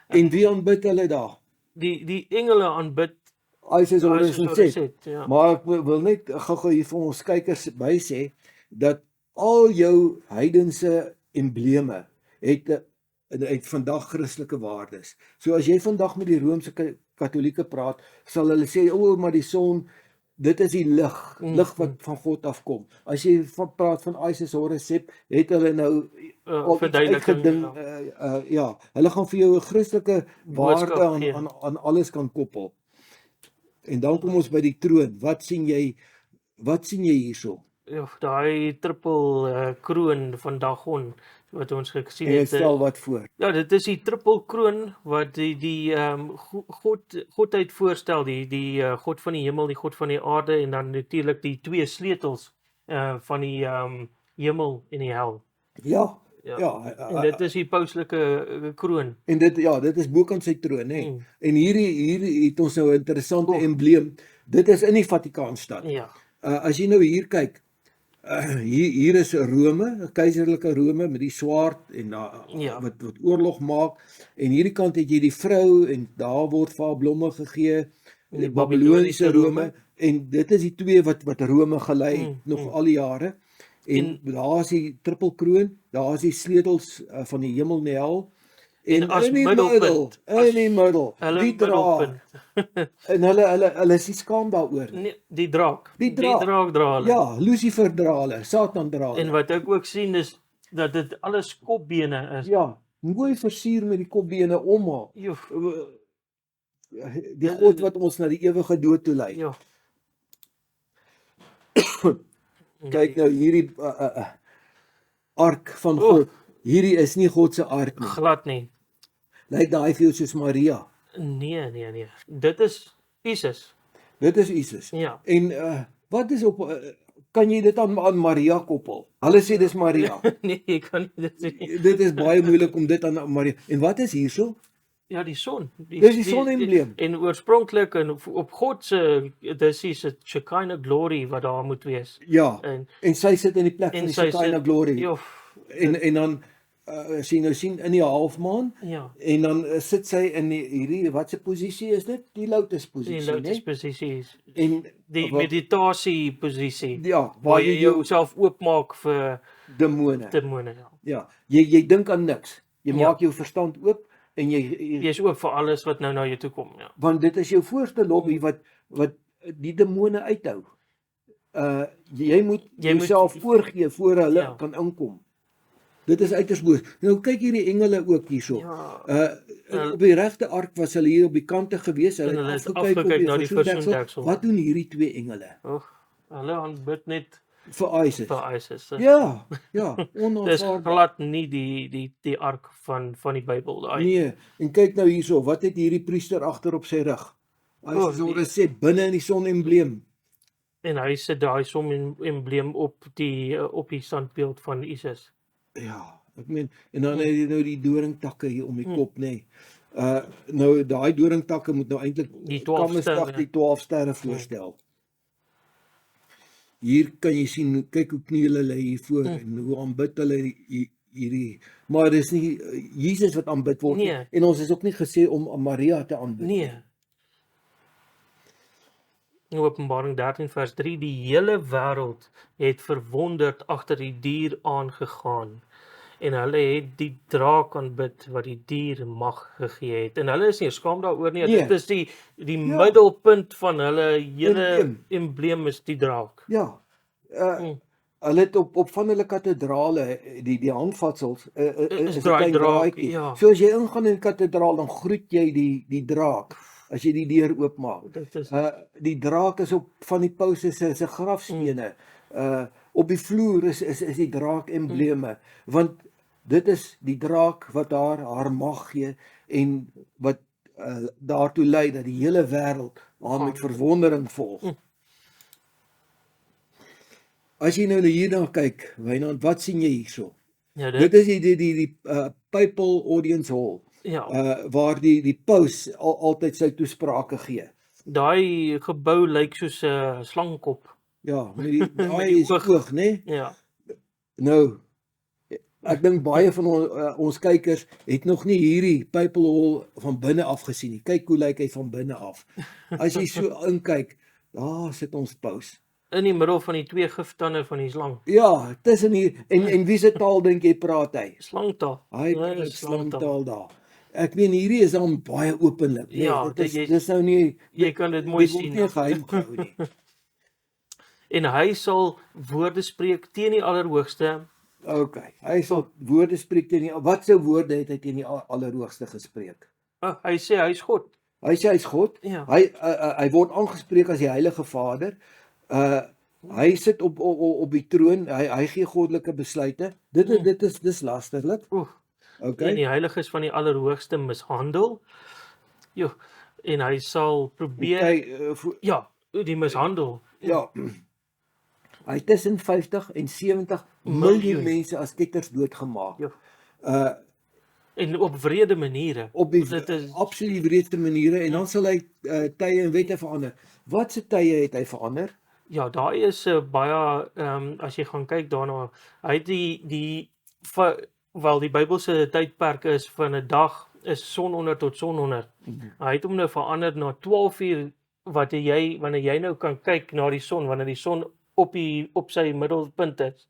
en wie aanbid hulle daar?
Die engele aanbid
Isis, Horus en Set.
ja.
Maar ek wil net gou hier vir ons kykers by sê dat al jou heidense embleme het uit vandag Christelike waardes. So as jy vandag met die Roomse Katolieke praat, sal hulle sê, maar die son, dit is die lig wat van God afkom. As jy praat van Isis Horus Sep, het hulle nou al iets uitgeding, ja, hulle gaan vir jou 'n Christelike waarde aan alles kan koppel. En dan kom ons by die troon. Wat sien jy hierso?
Ja, daai triple kroon van Dagon wat ons gesien
En
het.
stel wat voor.
Ja, dit is die triple kroon wat die Godheid voorstel, die God van die hemel, die God van die aarde en dan natuurlik die twee sleutels van die hemel en die hel.
Ja.
En dit is die pauslike kroon.
En dit is bokant sy troon, hè. En hier het ons nou 'n interessante embleem. Dit is in die Vatikaanstad.
Ja.
As jy nou hier kyk, hier is Rome, 'n keiserlike Rome met die swaard en wat oorlog maak. En hierdie kant het jy die vrou en daar word vir haar blomme gegee, die Babiloniese Rome. En dit is die twee wat Rome gelei het nog al die jare. En daar is die trippelkroon, daar is die sleutels van die hemel en die hel. En in die middel, die draak. En hulle is nie skaam daaroor.
Nee, die draak.
Die draak
dra hulle.
Ja, Lucifer dra hulle, Satan dra hulle.
En wat ek ook sien is dat dit alles kopbene is.
Ja, mooi versier met die kopbene omhaal.
Joef.
Die God wat ons na die ewige dood toe lei.
Ja.
Kyk nou hierdie ark van God. Hierdie is nie God se ark nie.
Glad nie.
Lyk daai vir jou soos Maria?
Nee. Dit is Isis.
Dit is Isis.
Ja.
En wat is kan jy dit aan Maria koppel? Hulle sê dis Maria.
Nee, jy kan nie dit sê.
Dit is baie moeilik om dit aan Maria. En wat is hierso?
Ja, die son.
Dis die sonembleem.
En oorspronklik en op God se dis die Shekinah glory wat daar moet wees.
Ja. En sy sit in die plek van die Shekinah glory.
Jof.
En dan as jy nou sien in die halfmaan, en dan sit sy in hierdie, wat se posisie is dit? Die lotus posisie,
die lotus posisie.
En
die meditasie posisie.
Ja,
waar jy jouself oopmaak vir
demone.
Ja.
Jy dink aan niks. Jy maak jou verstand oop en
jy's oop vir alles wat nou na jou toe kom, ja.
Want dit is jou voorste lobby wat die demone uithou. Jy moet jouself voorgee voor hulle kan inkom. Dit is uiters boos. Nou kyk hierdie engele ook hierso. Op die regte ark was hulle hier op die kante gewees. Hulle het afgekyk
na die versoendeksel.
Wat doen hierdie twee engele?
Hulle aanbid net
vir Isis. Ja, onaanvaarbaar.
Dis glad nie die ark van die Bybel.
Nee, en kyk nou hierso, wat het hierdie priester agter op sy rug? Hy sê binne in die sonembleem.
En hy sit daai sonembleem op die standbeeld van Isis.
Ja, ek meen, en dan het jy nou die doringtakke hier om die kop, nê. Nou daai doringtakke moet nou eintlik
die 12
sterre voorstel. Hier kan jy sien, kyk hoe knie hulle lê hier voor en hoe aanbid hulle hierdie, maar dis nie Jesus wat aanbid word nie. En ons is ook nie gesê om Maria te aanbid nie.
In Openbaring 13 vers 3, die hele wêreld het verwonderd agter die dier aangegaan en hulle het die draak aanbid wat die dier mag gegee het. En hulle is nie skaam daaroor nie. Dit is die middelpunt van hulle hele embleem is die draak.
Ja. Hulle het op van hulle katedrale die handvatsels is 'n klein draaitjie.
Ja.
So as jy ingaan in die katedraal, dan groet jy die draak. As jy die deur oopmaak. Die draak is op van die paus se grafstene. Op die vloer is die draak embleme, want dit is die draak wat haar mag gee en wat daartoe lei dat die hele wêreld haar met verwondering volg. As jy nou hierna kyk, Wynand, wat sien jy hierso?
Ja,
dit is die Papal Audience Hall.
Ja.
Waar die paus altyd sy toesprake gee.
Daai gebou lyk soos 'n slangkop.
Ja, met daai is oog, né?
Ja.
Nou, ek dink baie van ons kykers het nog nie hierdie Papal Hall van binne af gesien nie. Kyk hoe lyk hy van binne af. As jy so inkyk, daar sit ons paus.
in die middel van die twee giftande van die slang.
Ja, tussen hier en wie se taal dink jy praat hy?
Slangtaal.
Hy
Nee,
praat
slangtaal.
slangtaal daar. Ek meen hierdie is dan baie openlik. Nee,
Ja,
dis nou nie
jy kan dit mooi
dit word
sien.
nie geheim gehou nie.
En hy sal woorde spreek teen die Allerhoogste.
Okay. Hy sal woorde spreek teen die wat se woorde het hy teen die Allerhoogste gespreek?
Hy sê hy's God.
Hy sê hy's God.
Ja.
Hy word aangespreek as die Heilige Vader. Hy sit op die troon. Hy gee goddelike besluite. Dis lasterlik.
Oef. En
Okay.
die heiliges van die Allerhoogste mishandel. Jo, en hy sal probeer ja, die mishandel.
Ja. Hy het tussen 50 en 70 miljoen mense as ketters doodgemaak.
Ja. En op wrede maniere.
Op die
Dit is
absoluut wreedste maniere en dan sal hy tye en wette verander. Wat se tye het hy verander?
ja, daai is baie as jy gaan kyk daarna, hy het wel die Bybelse tydperk is van 'n dag is sononder tot sononder. Hy het hom nou verander na 12 uur wanneer jy nou kan kyk na die son, wanneer die son op sy middelpunt is.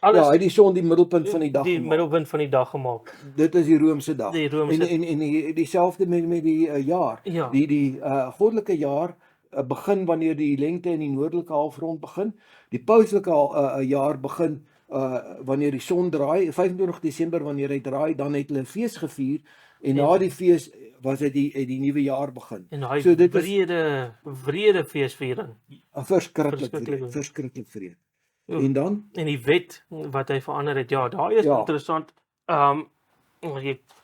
Alles
Ja, hy het die son die middelpunt van die dag
die
gemaak.
middelpunt van die dag gemaak.
Dit is die Romeinse dag.
Die Romeinse
En dieselfde met die jaar.
Ja.
Die goddelike jaar begin wanneer die lengte in die noordelike halfrond begin. Die pauslike jaar begin wanneer die son draai, 25 Desember wanneer hy draai, dan het hulle 'n fees gevier en na die fees was dit die nuwe jaar begin.
En daai
So dit is
wrede feesviering.
'n verskriklik
Verskriklik.
verskriklik vrede.
Ja.
En dan
En die wet wat hy verander het, ja, daai is
Ja.
interessant.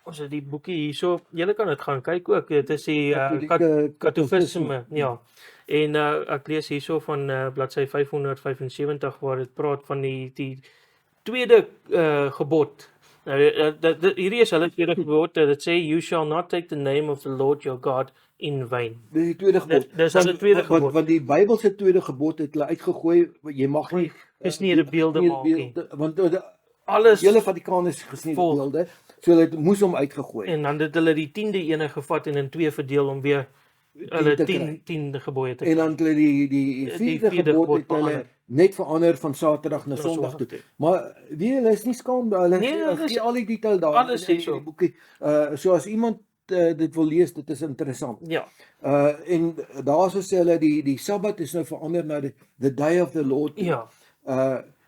Ons het die boekie hierso, julle kan dit gaan kyk ook. Dit is die Katofisme, ja. En ek lees hierso van bladsy 575 waar dit praat van die tweede gebod. Nou hierdie is hulle tweede gebod. Dit sê you shall not take the name of the Lord your God in vain.
dis die tweede gebod.
Dis hulle tweede gebod.
Want die Bybelse tweede gebod het hulle uitgegooi, jy mag nie
Gesneede beelde maak nie.
Want
Alles
die hele Vatikaan is gesneede
vol.
beelde, so hulle moes hom uitgegooi.
En dan het hulle die 10de ene gevat en in twee verdeel om weer hulle
te kry.
10 gebooie te
En dan het hulle die vierde
vierde
gebod
gebod
het hulle
verander.
net verander van Saterdag na Sondag toe. Maar wie hulle is nie skaam daar, hulle
Nee, hulle
gee
is-
al die detail daar
alles
in
hierso.
die boekie. So as iemand dit wil lees, dit is interessant.
Ja,
En daarso sê hulle die Sabbat is nou verander na the day of the Lord.
ja.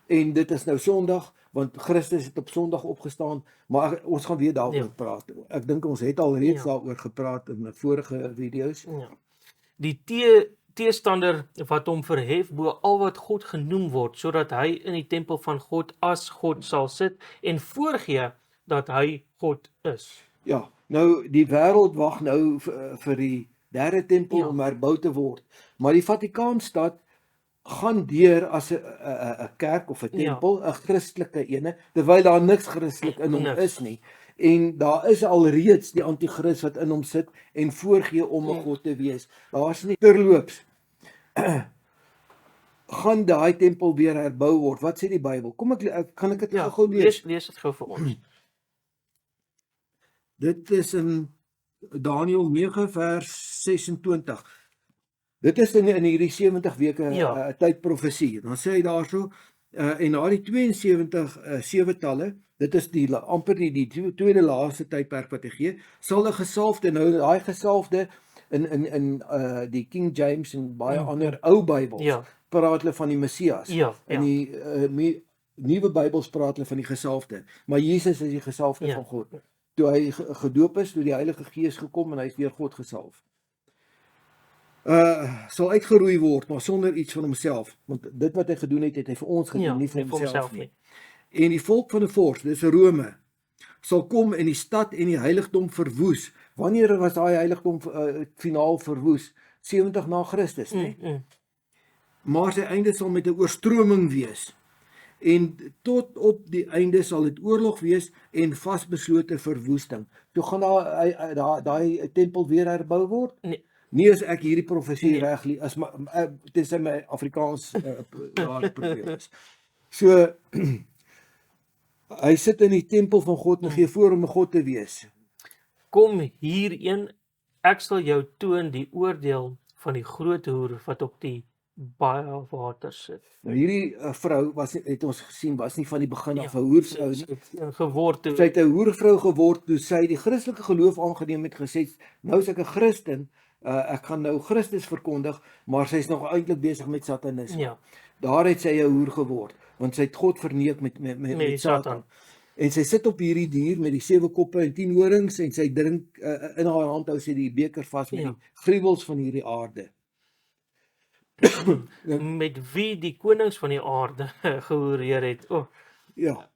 En dit is nou Sondag want Christus het op Sondag opgestaan, maar ons gaan weer daaroor
Ja.
praat. Ek dink ons het al reeds
Ja.
daaroor gepraat in vorige video's.
Ja. Die teestander wat hom verhef bo al wat God genoem word, sodat hy in die tempel van God as God sal sit en voorgee dat hy God is.
Ja, nou die wêreld wag nou vir die derde tempel
Ja.
om herbou te word. Maar die Vatikaanstad gaan deur as 'n kerk of 'n
Ja.
tempel, 'n Christelike ene, terwyl daar niks Christelik in hom
Niks.
is nie. En daar is al reeds die anti-kris wat in hom sit en voorgee om 'n
Ja.
God te wees. Daar's nie terloops gaan daai tempel weer herbou word. Wat sê die Bybel? Kom kan ek dit
Ja,
gou lees?
lees dit gou vir ons.
Dit is in Daniël 9 vers 26. Dit is in hierdie 70 weke
Ja.
tyd profesie. Dan sê hy daarso en na die 72 sewetalle, dit is amper die tweede laaste tydperk wat hy gee, sal 'n gesalfde, nou daai gesalfde in die King James en baie ander ou Bybels
Ja.
praat hulle van die Messias.
Ja,
In
ja.
die nuwe Bybels praat hulle van die gesalfde. Maar Jesus is die gesalfde
Ja.
van God. Toe hy gedoop is, toe die Heilige Gees gekom en hy is deur God gesalf. Sal uitgeroei word, maar sonder iets van homself, want dit wat hy gedoen het, het hy vir ons gedoen,
Ja,
nie vir
nie vir
homself
homself
nie.
nie.
En die volk van die vors, dis Rome, sal kom en die stad en die heiligdom verwoes. Wanneer was daai heiligdom finaal verwoes? 70 na Christus, nee. Maar sy einde sal met 'n oorstroming wees. En tot op die einde sal dit oorlog wees en vasbeslote verwoesting. Toe gaan daai tempel weer herbou word?
Nee.
Nie as ek hierdie profesie
Nee.
reg lees, as dit is my Afrikaans daar probleem is. So hy sit in die tempel van God en gee voor om 'n God te wees.
Kom hierheen, ek sal jou toon die oordeel van die groot hoer wat op die baie water sit.
Nou hierdie vrou het ons gesien, was nie van die begin af 'n
Ja,
hoervrou
sy
nie.
het geword
Sy
toe.
het 'n hoervrou geword toe sy die Christelike geloof aangeneem het, gesê, nou is ek 'n Christen, ek gaan nou Christus verkondig, maar sy's nog eintlik besig met satanisme.
Ja,
Daar het sy 'n hoer geword, want sy het God verneek met
die
Satan.
Satan.
En sy sit op hierdie dier met die 7 koppe en 10 horings en sy drink in haar hand hou sy die beker vas met
Ja.
die gruwels van hierdie aarde.
Met wie die konings van die aarde gehoreer het.
Ja,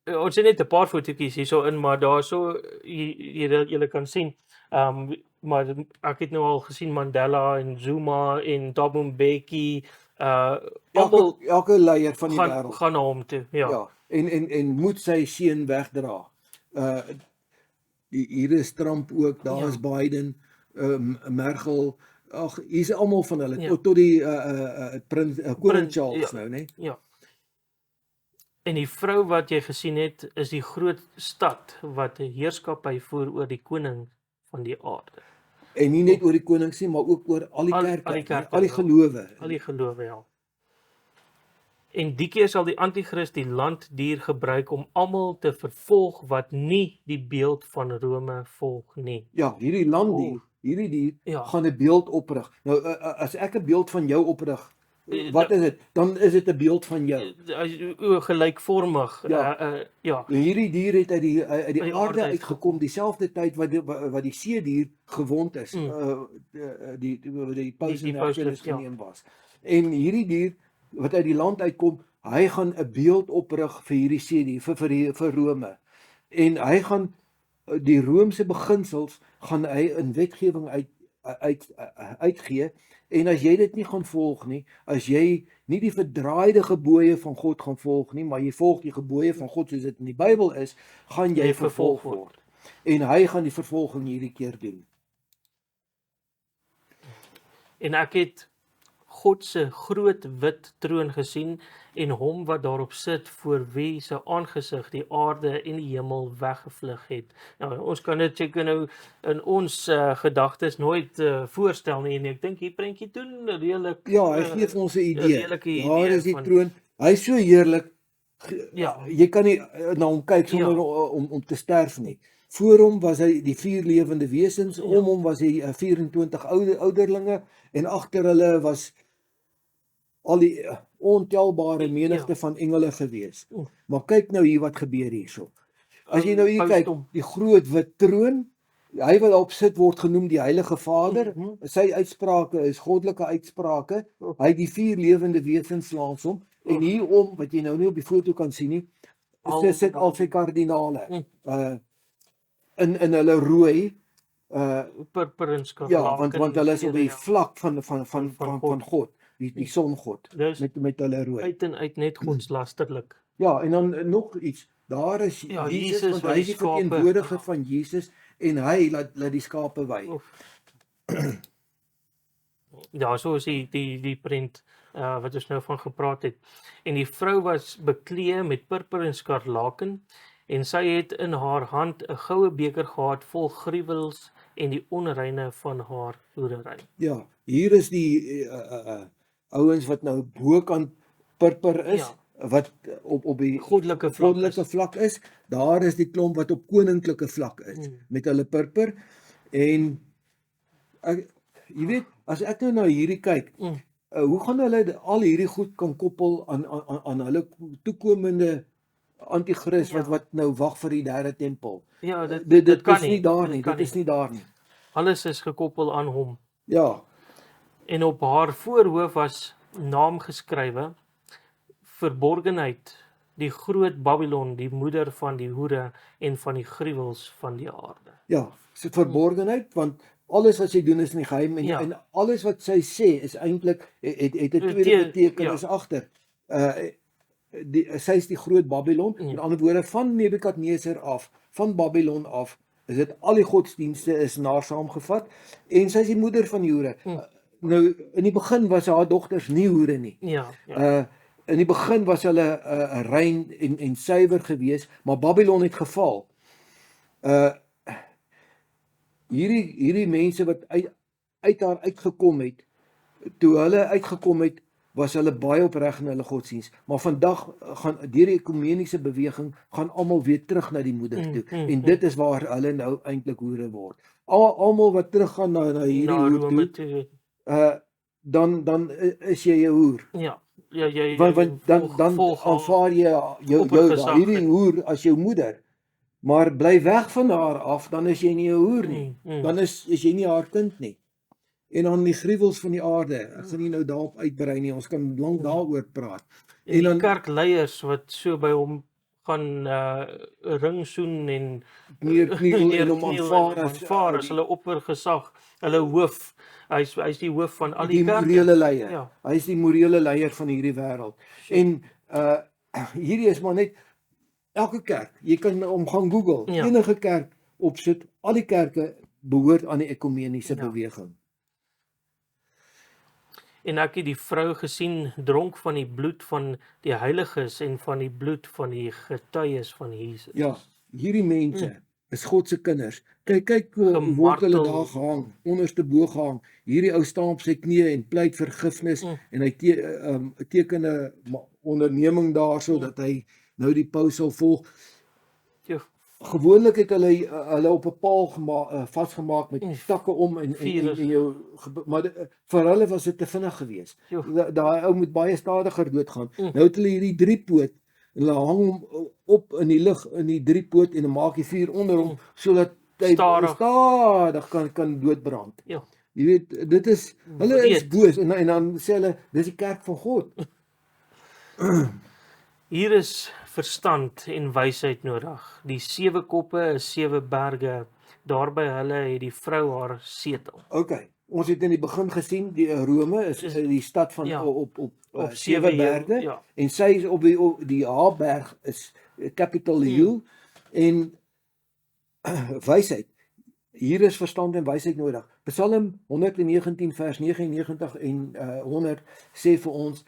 Ons het net 'n paar fotootjies hierso in, maar daarso julle kan sien. Maar ek het nou al gesien Mandela en Zuma en Thabo Mbeki, almal
elke leier van die
gaan
wêreld.
gaan na hom toe. Ja.
Ja, en moet sy seun wegdra. Hier is Trump ook, daar
Ja.
is Biden, Merkel, ag, hier's almal van hulle,
Ja.
tot die koning
Prins,
Charles
ja.
nou, né?
Ja. En die vrou wat jy gesien het, is die groot stad wat 'n heerskappy voer oor die koning van die aarde.
En nie net oor die konings nie, maar ook oor al die kerke, al die
ja.
gelowe.
Al die gelowe, ja. En die keer sal die anti-kris die landdier gebruik om almal te vervolg wat nie die beeld van Rome volg nie.
Ja, hierdie landdier, hierdie dier
Ja.
gaan 'n beeld oprig. Nou as ek 'n beeld van jou oprig, wat
nou-
is dit? Dan is dit 'n beeld van jou.
Gelykvormig.
Ja.
Ja.
Hierdie dier het uit die
die
aarde
aarde
uitgekom dieselfde tyd wat die seedier gewond is. Die paus
Die
in
paus,
Achilles
ja.
geneem was. En hierdie dier wat uit die land uitkom, hy gaan 'n beeld oprig vir hierdie seedier, vir Rome. En hy gaan die Romeinse beginsels gaan hy in wetgewing uitgee. En as jy dit nie gaan volg nie, as jy nie die verdraaide gebooie van God gaan volg nie, maar jy volg die gebooie van God soos dit in die Bybel is, gaan jy vervolg word. En hy gaan die vervolging hierdie keer doen.
En ek het God se groot wit troon gesien en hom wat daarop sit, voor wie se aangesig die aarde en die hemel weggevlug het. Nou, ons kan dit seker nou in ons gedagtes nooit voorstel nie, en ek dink die prentjie doen redelik.
Ja, hy gee vir ons 'n idee.
redelike
Daar
idee
is die
van-
troon. Hy is so heerlik.
Ja.
Jy kan nie na hom kyk sonder
Ja.
om te sterf nie. Voor hom was hy die 4 lewende wesens,
Ja.
om hom was hy 24 ouderlinge en agter hulle was al die ontelbare menigte
Ja.
van engele gewees.
Oef.
Maar kyk nou hier wat gebeur hierso. As jy nou hier kyk,
Pausdom.
die groot wit troon, hy wat daarop sit word genoem die Heilige Vader. Sy uitsprake is goddelike uitsprake. Hy het die 4 lewende wesens langs hom en hierom wat jy nou nie op die foto kan sien nie, sit al sy kardinale in hulle rooi.
Purper en
Ja,
skarlaken.
want hulle is op die
Ja.
vlak van God, die songod,
Dis
met hulle rooi.
uit en uit net godslasterlik.
Ja, en dan nog iets. Daar is
Ja,
Jesus,
Jesus
want
wat
hy is
die
die
skape-
verteenwoordiger van Jesus en hy laat die skape wy.
Ja, so is die prent wat ons nou van gepraat het. En die vrou was beklee met purper en skarlaken en sy het in haar hand 'n goue beker gehad vol gruwels en die onreine van haar hoerery.
Ja, hier is die ouens wat nou bokant purper is, wat op die
Goddelike vlak
vlak is. Daar is die klomp wat op koninklike vlak is met hulle purper. En jy weet, as ek nou na hierdie kyk, hoe gaan hulle al hierdie goed kan koppel aan hulle toekomende anti-kris wat nou wag vir die derde tempel?
Ja,
Dit
kan
is nie daar nie. Dit is nie daar nie.
Alles is gekoppel aan hom.
Ja.
En op haar voorhoof was naam geskrywe: Verborgenheid, die groot Babylon, die moeder van die hoere en van die gruwels van die aarde.
Ja, sy verborgenheid, want alles wat sy doen is in die geheim en alles wat sy sê is eintlik het 'n tweede betekenis agter. Sy is die groot Babylon. Met ander woorde, van Nebukadneser af, van Babylon af, is dit al die godsdienste is na saamgevat en sy is die moeder van die hoere. Nou in die begin was haar dogters nie hoere nie. In die begin was hulle rein en suiwer geweest, maar Babylon het geval. Hierdie mense wat uit haar uitgekom het, toe hulle uitgekom het, was hulle baie opreg in hulle godsdienst. Maar vandag gaan deur die ekumeniese beweging gaan almal weer terug na die moeder toe. En dit is waar hulle nou eintlik hoere word. Almal wat teruggaan na hierdie
Na
hoer
Rome
toe,
toe.
dan is jy 'n hoer.
Ja. Ja, jy
Want dan aanvaar jy
oppergesag
hierdie
en-
hoer as jou moeder. Maar bly weg van haar af, dan is jy nie 'n hoer nie. Dan is jy nie haar kind nie. En dan die gruwels van die aarde. Ek gaan nie nou daarop uitbrei nie. Ons kan lank daaroor praat.
En die kerkleiers wat so by hom gaan ring soen en
neerkniel en hom
neerkniel
aanvaar
as hulle oppergesag, hulle hoof. Hy's die hoof van al die kerke.
morele leier.
Ja.
Hy is die morele leier van hierdie wêreld. En hierdie is maar net elke kerk. Jy kan hom gaan Google.
Ja.
Enige kerk opsit. Al die kerke behoort aan die ekumeniese
Ja.
beweging.
En ek het die vrou gesien dronk van die bloed van die heiliges en van die bloed van die getuies van Jesus.
Ja, hierdie mense is God se kinders. Kyk hoe word hulle daar gehang, onderste bo gehang. Hierdie ou staan op sy knieë en pleit vergifnis en hy teken 'n onderneming daarso dat hy nou die paus sal volg.
Jo,
Gewoonlik het hulle op 'n paal vasgemaak met takke om en jou maar vir hulle was dit te vinnig geweest. Daai ou moet baie stadiger doodgaan. Nou het hulle hierdie driepoot en hulle hang hom op in die lug in die driepoot en dan maak jy vuur onder hom sodat hy stadig kan doodbrand.
Ja.
Jy weet, dit is hulle is boos en dan sê hulle dis die kerk van God.
Hier is verstand en wysheid nodig. Die 7 koppe is 7 berge. Daarby hulle het die vrou haar setel.
Okay. Ons het in die begin gesien die Rome is die stad van op 7 berge.
Ja.
En sy is op die H-berg is Capitol Hill en wysheid. Hier is verstand en wysheid nodig. Psalm 119 vers 99 en 100 sê vir ons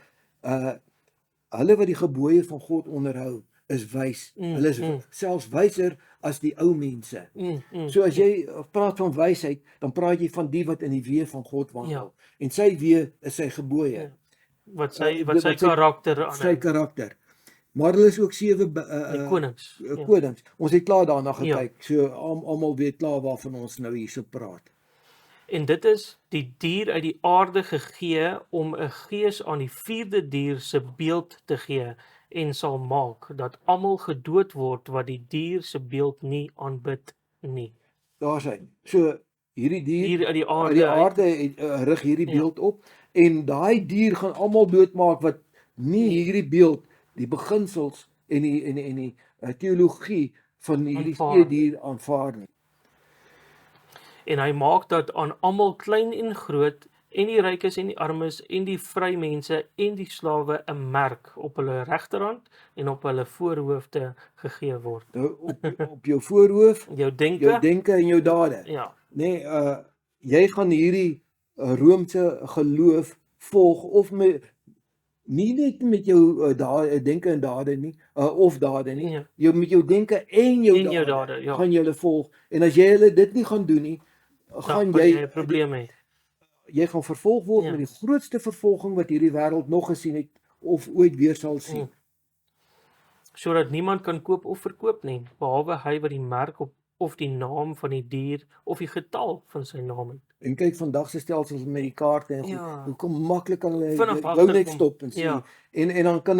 hulle wat die gebooie van God onderhou is wys. Hulle is selfs wyser as die ou mense. So as jy praat van wysheid, dan praat jy van die wat in die weë van God wandel. En sy weë is sy gebooie.
Wat sy karakter aan.
Sy karakter. Maar hulle is ook 7
konings.
Konings. Ons het klaar daarna gekyk. So almal weet klaar waarvan ons nou hierso praat.
En dit is die dier uit die aarde gegee om 'n gees aan die 4de dier se beeld te gee en sal maak dat almal gedood word wat die dier se beeld nie aanbid nie.
Daar's hy. So hierdie dier
uit die
aarde rig hierdie beeld op en daai dier gaan almal doodmaak wat nie hierdie beeld, die beginsels en die teologie van hierdie dier aanvaar nie.
En hy maak dat aan almal klein en groot en die rykes en die armes en die vrymense en die slawe 'n merk op hulle regterhand en op hulle voorhoofde gegee word.
Nou op jou voorhoof,
jou
denke en jou dade.
Ja.
Nee, jy gaan hierdie Romeinse geloof volg of nie net met jou denke en dade nie, of dade nie. Jou met jou denke en jou dade gaan jy hulle volg. En as jy hulle dit nie gaan doen nie, gaan jy
'n probleem hê.
Jy gaan vervolg word met die grootste vervolging wat hierdie wêreld nog gesien het of ooit weer sal sien.
Sodat niemand kan koop of verkoop nie, behalwe hy wat die merk op of die naam van die dier of die getal van sy naam het.
En kyk vandag se stelsels met die kaarte en hoe kom maklik kan hulle
jou
net stop en sê en dan kan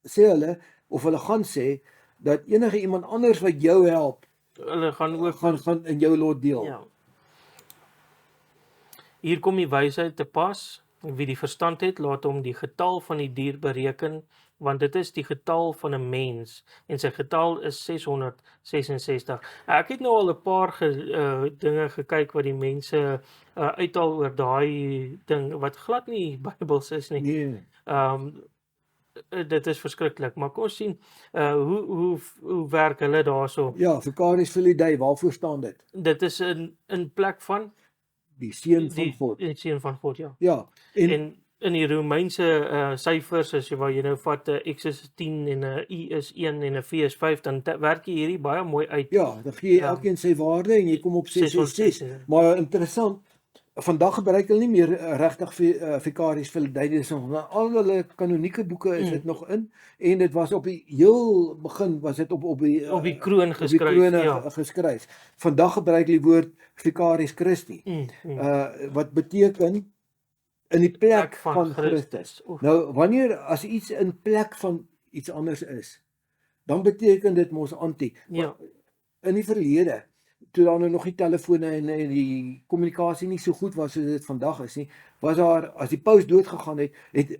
sê hulle of hulle gaan sê dat enige iemand anders wat jou help,
hulle gaan ook
gaan in jou lot deel.
Ja. Hier kom die wysheid te pas. Wie die verstand het, laat hom die getal van die dier bereken, want dit is die getal van 'n mens en sy getal is 666. Ek het nou al 'n paar dinge gekyk wat die mense uithaal oor daai ding wat glad nie Bybels is nie.
Nee.
Dit is verskriklik, maar kom ons sien hoe werk hulle daarso.
Ja, Vicarius Filii, waarvoor staan dit?
Dit is in plek van
die seun van God.
Die seun van God, ja.
Ja.
En in die Romeinse syfers as jy waar jy nou vat X is 10 en 'n Y is 1 en 'n V is 5, dan werk jy hierdie baie mooi uit.
Ja, dan gee jy elkeen sy waarde en jy kom op 666. Maar interessant, vandag gebruik hulle nie meer regtig Vicarius Filadelfus nog, maar al hulle kanonieke boeke is dit nog in, en dit was op die heel begin was dit op die
Op die kroon
op die
geskryf,
krone
ja.
geskryf. Vandag gebruik hulle die woord Vicarius Christi, wat beteken in die plek van Christus. Nou wanneer as iets in plek van iets anders is, dan beteken dit mos anti.
Ja.
In die verlede, toe daar nou nog die telefone en die kommunikasie nie so goed was soos dit vandag is nie, was daar, as die paus doodgegaan het,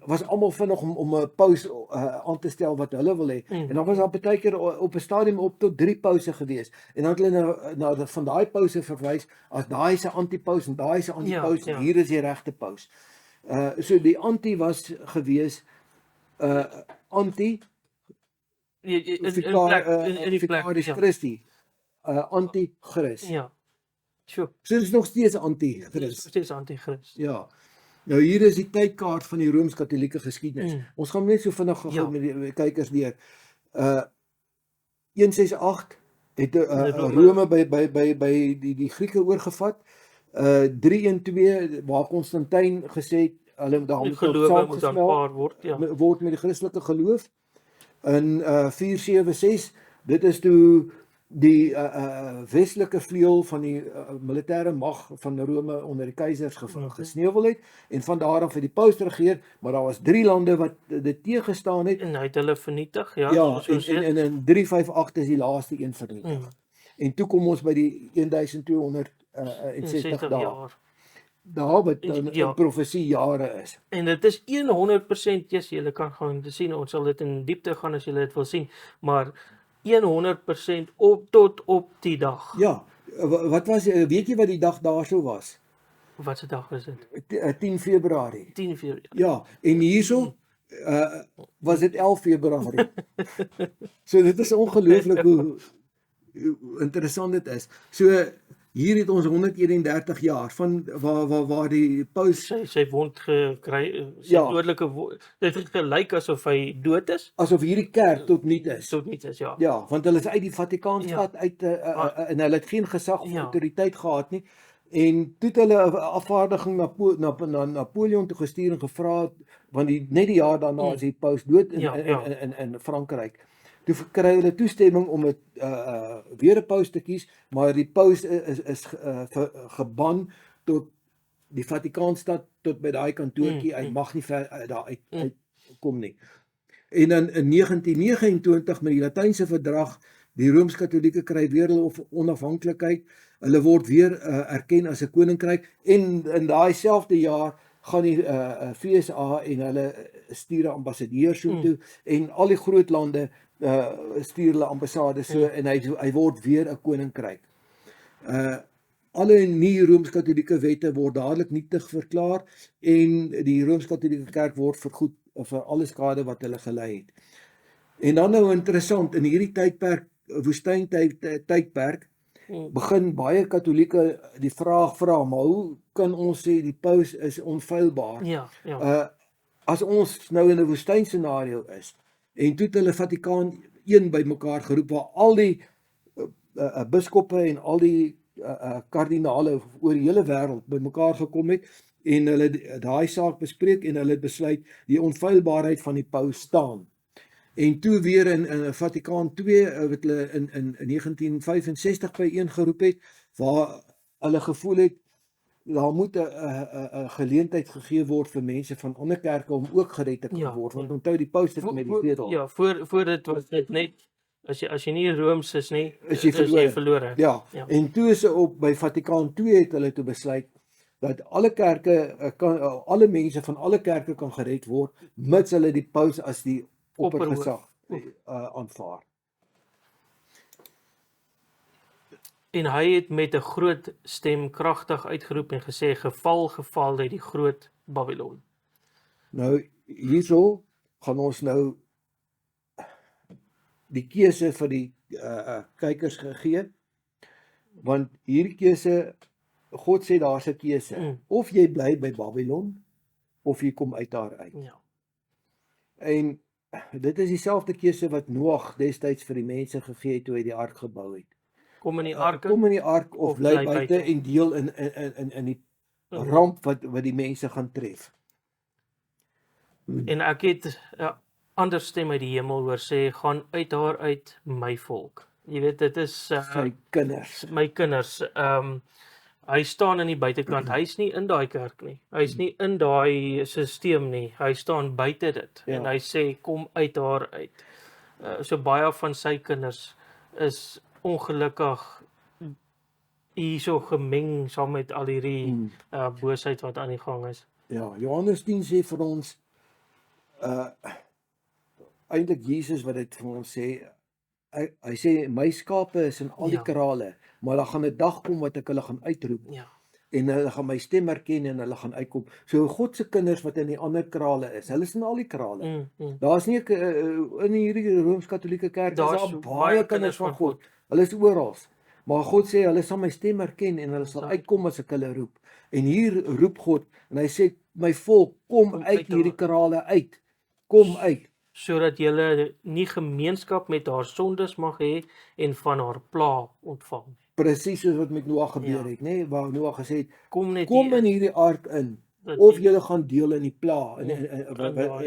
was almal vinnig om 'n paus aan te stel wat hulle wil hê. En dan was daar baie keer op 'n stadium op tot 3 pause gewees. En dan het hulle na van daai pause verwys as daai se antipaus en daai se antipaus, en hier is die regte paus. So die anti was gewees anti
in die plek,
Vicarius
ja.
Christi, anti-Christ.
Ja. Sure.
So dit is nog steeds anti-Christ.
Steeds anti-Christ.
Ja. Nou hier is die tydkaart van die Rooms-Katolieke geskiedenis. Ons gaan net so vinnig gou met die kykers deur. 168 het Rome by die Grieke oorgevat. 312 waar Konstantin gesê het hulle daar moet
saamgesmelt
word met die Christelike geloof. In 476, dit is toe die westelike vleuel van die militêre mag van Rome onder die keisers gesneuwel het, en van daar af het die paus regeer, maar daar was 3 lande wat dit teëgestaan het.
En hy het hulle vernietig, ja.
En in 358 is die laaste een vernietig. En toe kom ons by die 1260 dae. Daar wat dan profesie jare is.
En dit is 100%, julle kan gaan sien, ons sal dit in diepte gaan as julle dit wil sien, maar 100% tot op die dag.
Ja, wat was, weet jy wat die dag daarso was?
Wat se dag is dit?
10 Februarie.
10 Februarie.
Ja, en hierso was dit 11 Februarie. So dit is ongelooflik hoe interessant dit is. So hier het ons 131 jaar van waar die paus
sy wond gekry, sy dodelike dit het gelyk asof hy dood is.
Asof hierdie kerk tot niet is.
Tot niet is, ja.
Ja, want hulle is uit die Vatikaanstad uit en hulle het geen gesag of autoriteit gehad nie. En toe het hulle 'n afvaardiging na Napoleon toe gestuur en gevra, want net die jaar daarna is die paus dood in Frankryk. Toe kry hulle toestemming om het weer 'n paus te kies, maar die paus is geban tot die Vatikaanstad, tot by daai kantoortjie, hy mag nie daar uitkom nie. En dan in 1929 met die Latynse verdrag, die Rooms-Katolieke kry weer hulle onafhanklikheid, hulle word weer erken as 'n koninkryk, en in daai selfde jaar gaan die FSA en hulle stuur 'n ambassadeur so toe, en al die groot lande stuur hulle ambassades so, en hy word weer 'n koninkryk. Alle nie Rooms-Katolieke wette word dadelik nietig verklaar, en die Rooms-Katolieke kerk word vergoed vir alle skade wat hulle gelei het. En dan nou interessant, in hierdie tydperk, woestyntydperk, begin baie Katolieke die vraag vra, maar hoe kan ons sê die paus is onfeilbaar? As ons nou in 'n woestynscenario is, en toe het hulle Vatikaan 1 bymekaar geroep, waar al die biskoppe en al die kardinale oor die hele wêreld bymekaar gekom het, en hulle daai saak bespreek, en hulle het besluit die onfeilbaarheid van die paus staan. En toe weer in Vatikaan 2 wat hulle in 1965 byeengeroep het, waar hulle gevoel het daar moet 'n geleentheid gegee word vir mense van ander kerke om ook gered te kan word, want onthou die paus het met die sleutel.
Ja, voor dit was dit net as jy nie Rooms is nie, is jy verlore.
Ja, en toe is by Vatikaan 2 het hulle toe besluit dat alle kerke alle mense van alle kerke kan gered word, mits hulle die paus as die oppergesag aanvaar.
En hy het met 'n groot stem kragtig uitgeroep en gesê, geval uit die groot Babylon.
Nou, hierso gaan ons nou die keuse vir die kykers gegee, want hierdie keuse, God sê daar's 'n keuse, of jy bly by Babylon, of jy kom uit daar uit.
Ja.
En dit is dieselfde keuse wat Noag destyds vir die mense gegee het toe hy die ark gebou het.
Kom in die ark
of bly buite en deel in die ramp wat die mense gaan tref.
En ek het 'n ander stem uit die hemel hoor sê, gaan uit daar uit my volk. Jy weet, dit is
Sy kinders.
my kinders. Hy staan aan die buitekant. Hy's nie in daai kerk nie. Hy's nie in daai stelsel nie. Hy staan buite dit.
Ja.
En hy sê kom uit daar uit. So baie van sy kinders is ongelukkig hierso gemeng saam met al hierdie boosheid wat aan die gang is.
Ja, Johannes 10 sê vir ons eintlik Jesus wat dit vir ons sê. Hy sê my skape is in al die
Ja.
krale, maar daar gaan 'n dag kom wat ek hulle gaan uitroep
Ja.
en hulle gaan my stem herken en hulle gaan uitkom. So God se kinders wat in die ander krale is, hulle is in al die krale. Daar's nie in hierdie Rooms-Katolieke kerk is
Daar's
daar baie kinders van God. Hulle is oral. Maar God sê hulle sal my stem herken en hulle sal uitkom as ek hulle roep. En hier roep God en hy sê my volk, kom uit hierdie krale uit. Kom uit.
Sodat jy nie gemeenskap met haar sondes mag hê en van haar pla ontvang nie.
Presies soos wat met Noag gebeur
Ja.
het, nê, waar Noag gesê het,
Kom net
kom
hier
in hierdie ark in
dat
of
die-
julle gaan deel in die pla,
Ja,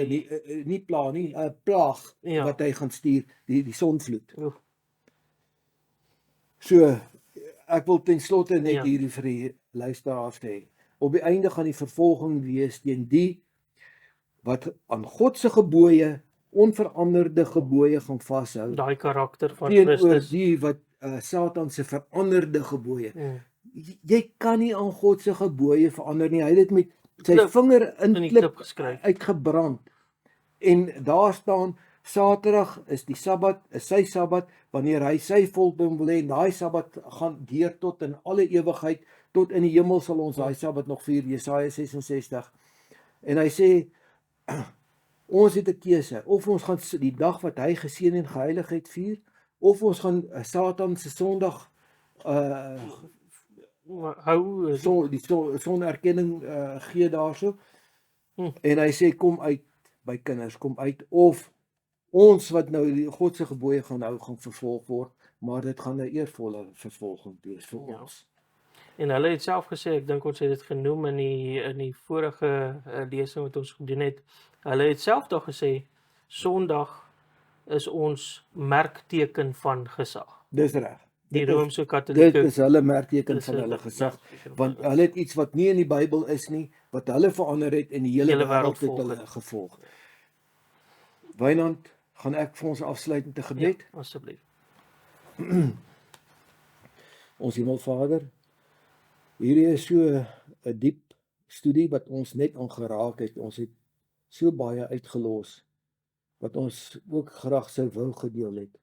nie pla nie, 'n plaag
Ja.
wat hy gaan stuur, die sonvloed.
Oef,
So ek wil ten slotte net
Ja.
hierdie vir die luisteraars sê. Op die einde gaan die vervolging wees teen die wat aan God se gebooie, onveranderde gebooie gaan vashou,
daai karakter van
teenoor
Christus.
die wat Satan se veranderde gebooie.
Mm.
Jy kan nie aan God se gebooie verander nie. Hy het dit met sy
Klip
vinger in
die
klip
klip geskryf.
uitgebrand. En daar staan Saterdag is die Sabbat, is sy Sabbat, wanneer hy sy volk wil hê, en daai Sabbat gaan deur tot in alle ewigheid, tot in die hemel sal ons daai Sabbat nog vier, Jesaja 66. En hy sê ons het 'n keuse, of ons gaan die dag wat hy geseën en geheiligheid vier, of ons gaan Satan se Sondag
Hou
die sonerkenning gee daarso.
Hm.
En hy sê kom uit by kinders, kom uit, of ons wat nou die God se gebooie gaan hou, gaan vervolg word, maar dit gaan 'n eervolle vervolging wees vir
Ja.
ons.
En hulle het self gesê, ek dink ons het dit genoem in die vorige lesing wat ons gedoen het. Hulle het self daar gesê Sondag is ons merkteken van gesag.
Dis reg.
Die
Dit is-
Roomse
Dit
Katolieke
is hulle merkteken
is
van hulle
hulle
gesag,
merkteken van
want
hulle
hulle het iets wat nie in die Bybel is nie, wat hulle verander het en die hele
Hele
wêreld
wêreld
het
volg
hulle
het.
gevolg. Wynand, gaan ek vir ons afsluit met 'n gebed?
Ja, asseblief.
Ons Hemelvader, hierdie is so 'n diep studie wat ons net aangeraak het. Ons het so baie uitgelos wat ons ook graag sou wou gedeel het.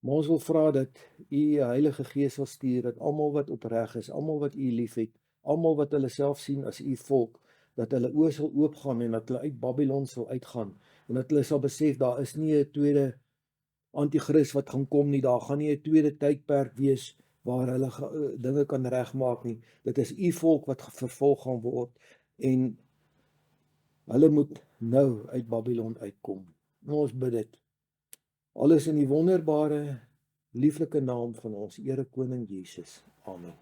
Maar ons wil vra dat U Heilige Gees sal stuur, dat almal wat opreg is, almal wat U liefhet, almal wat hulle self sien as U volk, dat hulle oë sal oopgaan en dat hulle uit Babylon sal uitgaan en dat hulle sal besef daar is nie 'n tweede anti-kris wat gaan kom nie, daar gaan nie 'n tweede tydperk wees waar hulle dinge kan regmaak nie. Dit is U volk wat vervolg gaan word en hulle moet nou uit Babylon uitkom. En ons bid dit. Alles in die wonderbare, lieflike naam van ons Here Koning Jesus. Amen.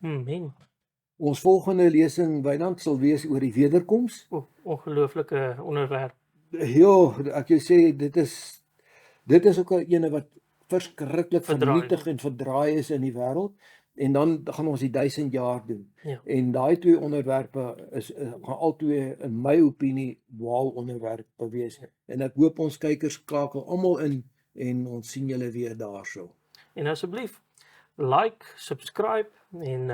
Amen.
Ons volgende lesing, Wynand, sal wees oor die wederkoms.
Ongelooflike onderwerp.
Ja, ek jou sê, dit is ook 'n ene wat verskriklik
Verdraai.
vernietig en verdraai is in die wêreld. En dan gaan ons die 1000 jaar doen.
Ja.
En daai twee onderwerpe gaan albei in my opinie wow onderwerpe wees. En ek hoop ons kykers skakel almal in en ons sien julle weer daarso.
En asseblief like, subscribe en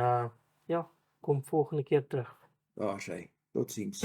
ja, kom volgende keer terug.
Daar sê. Totsiens.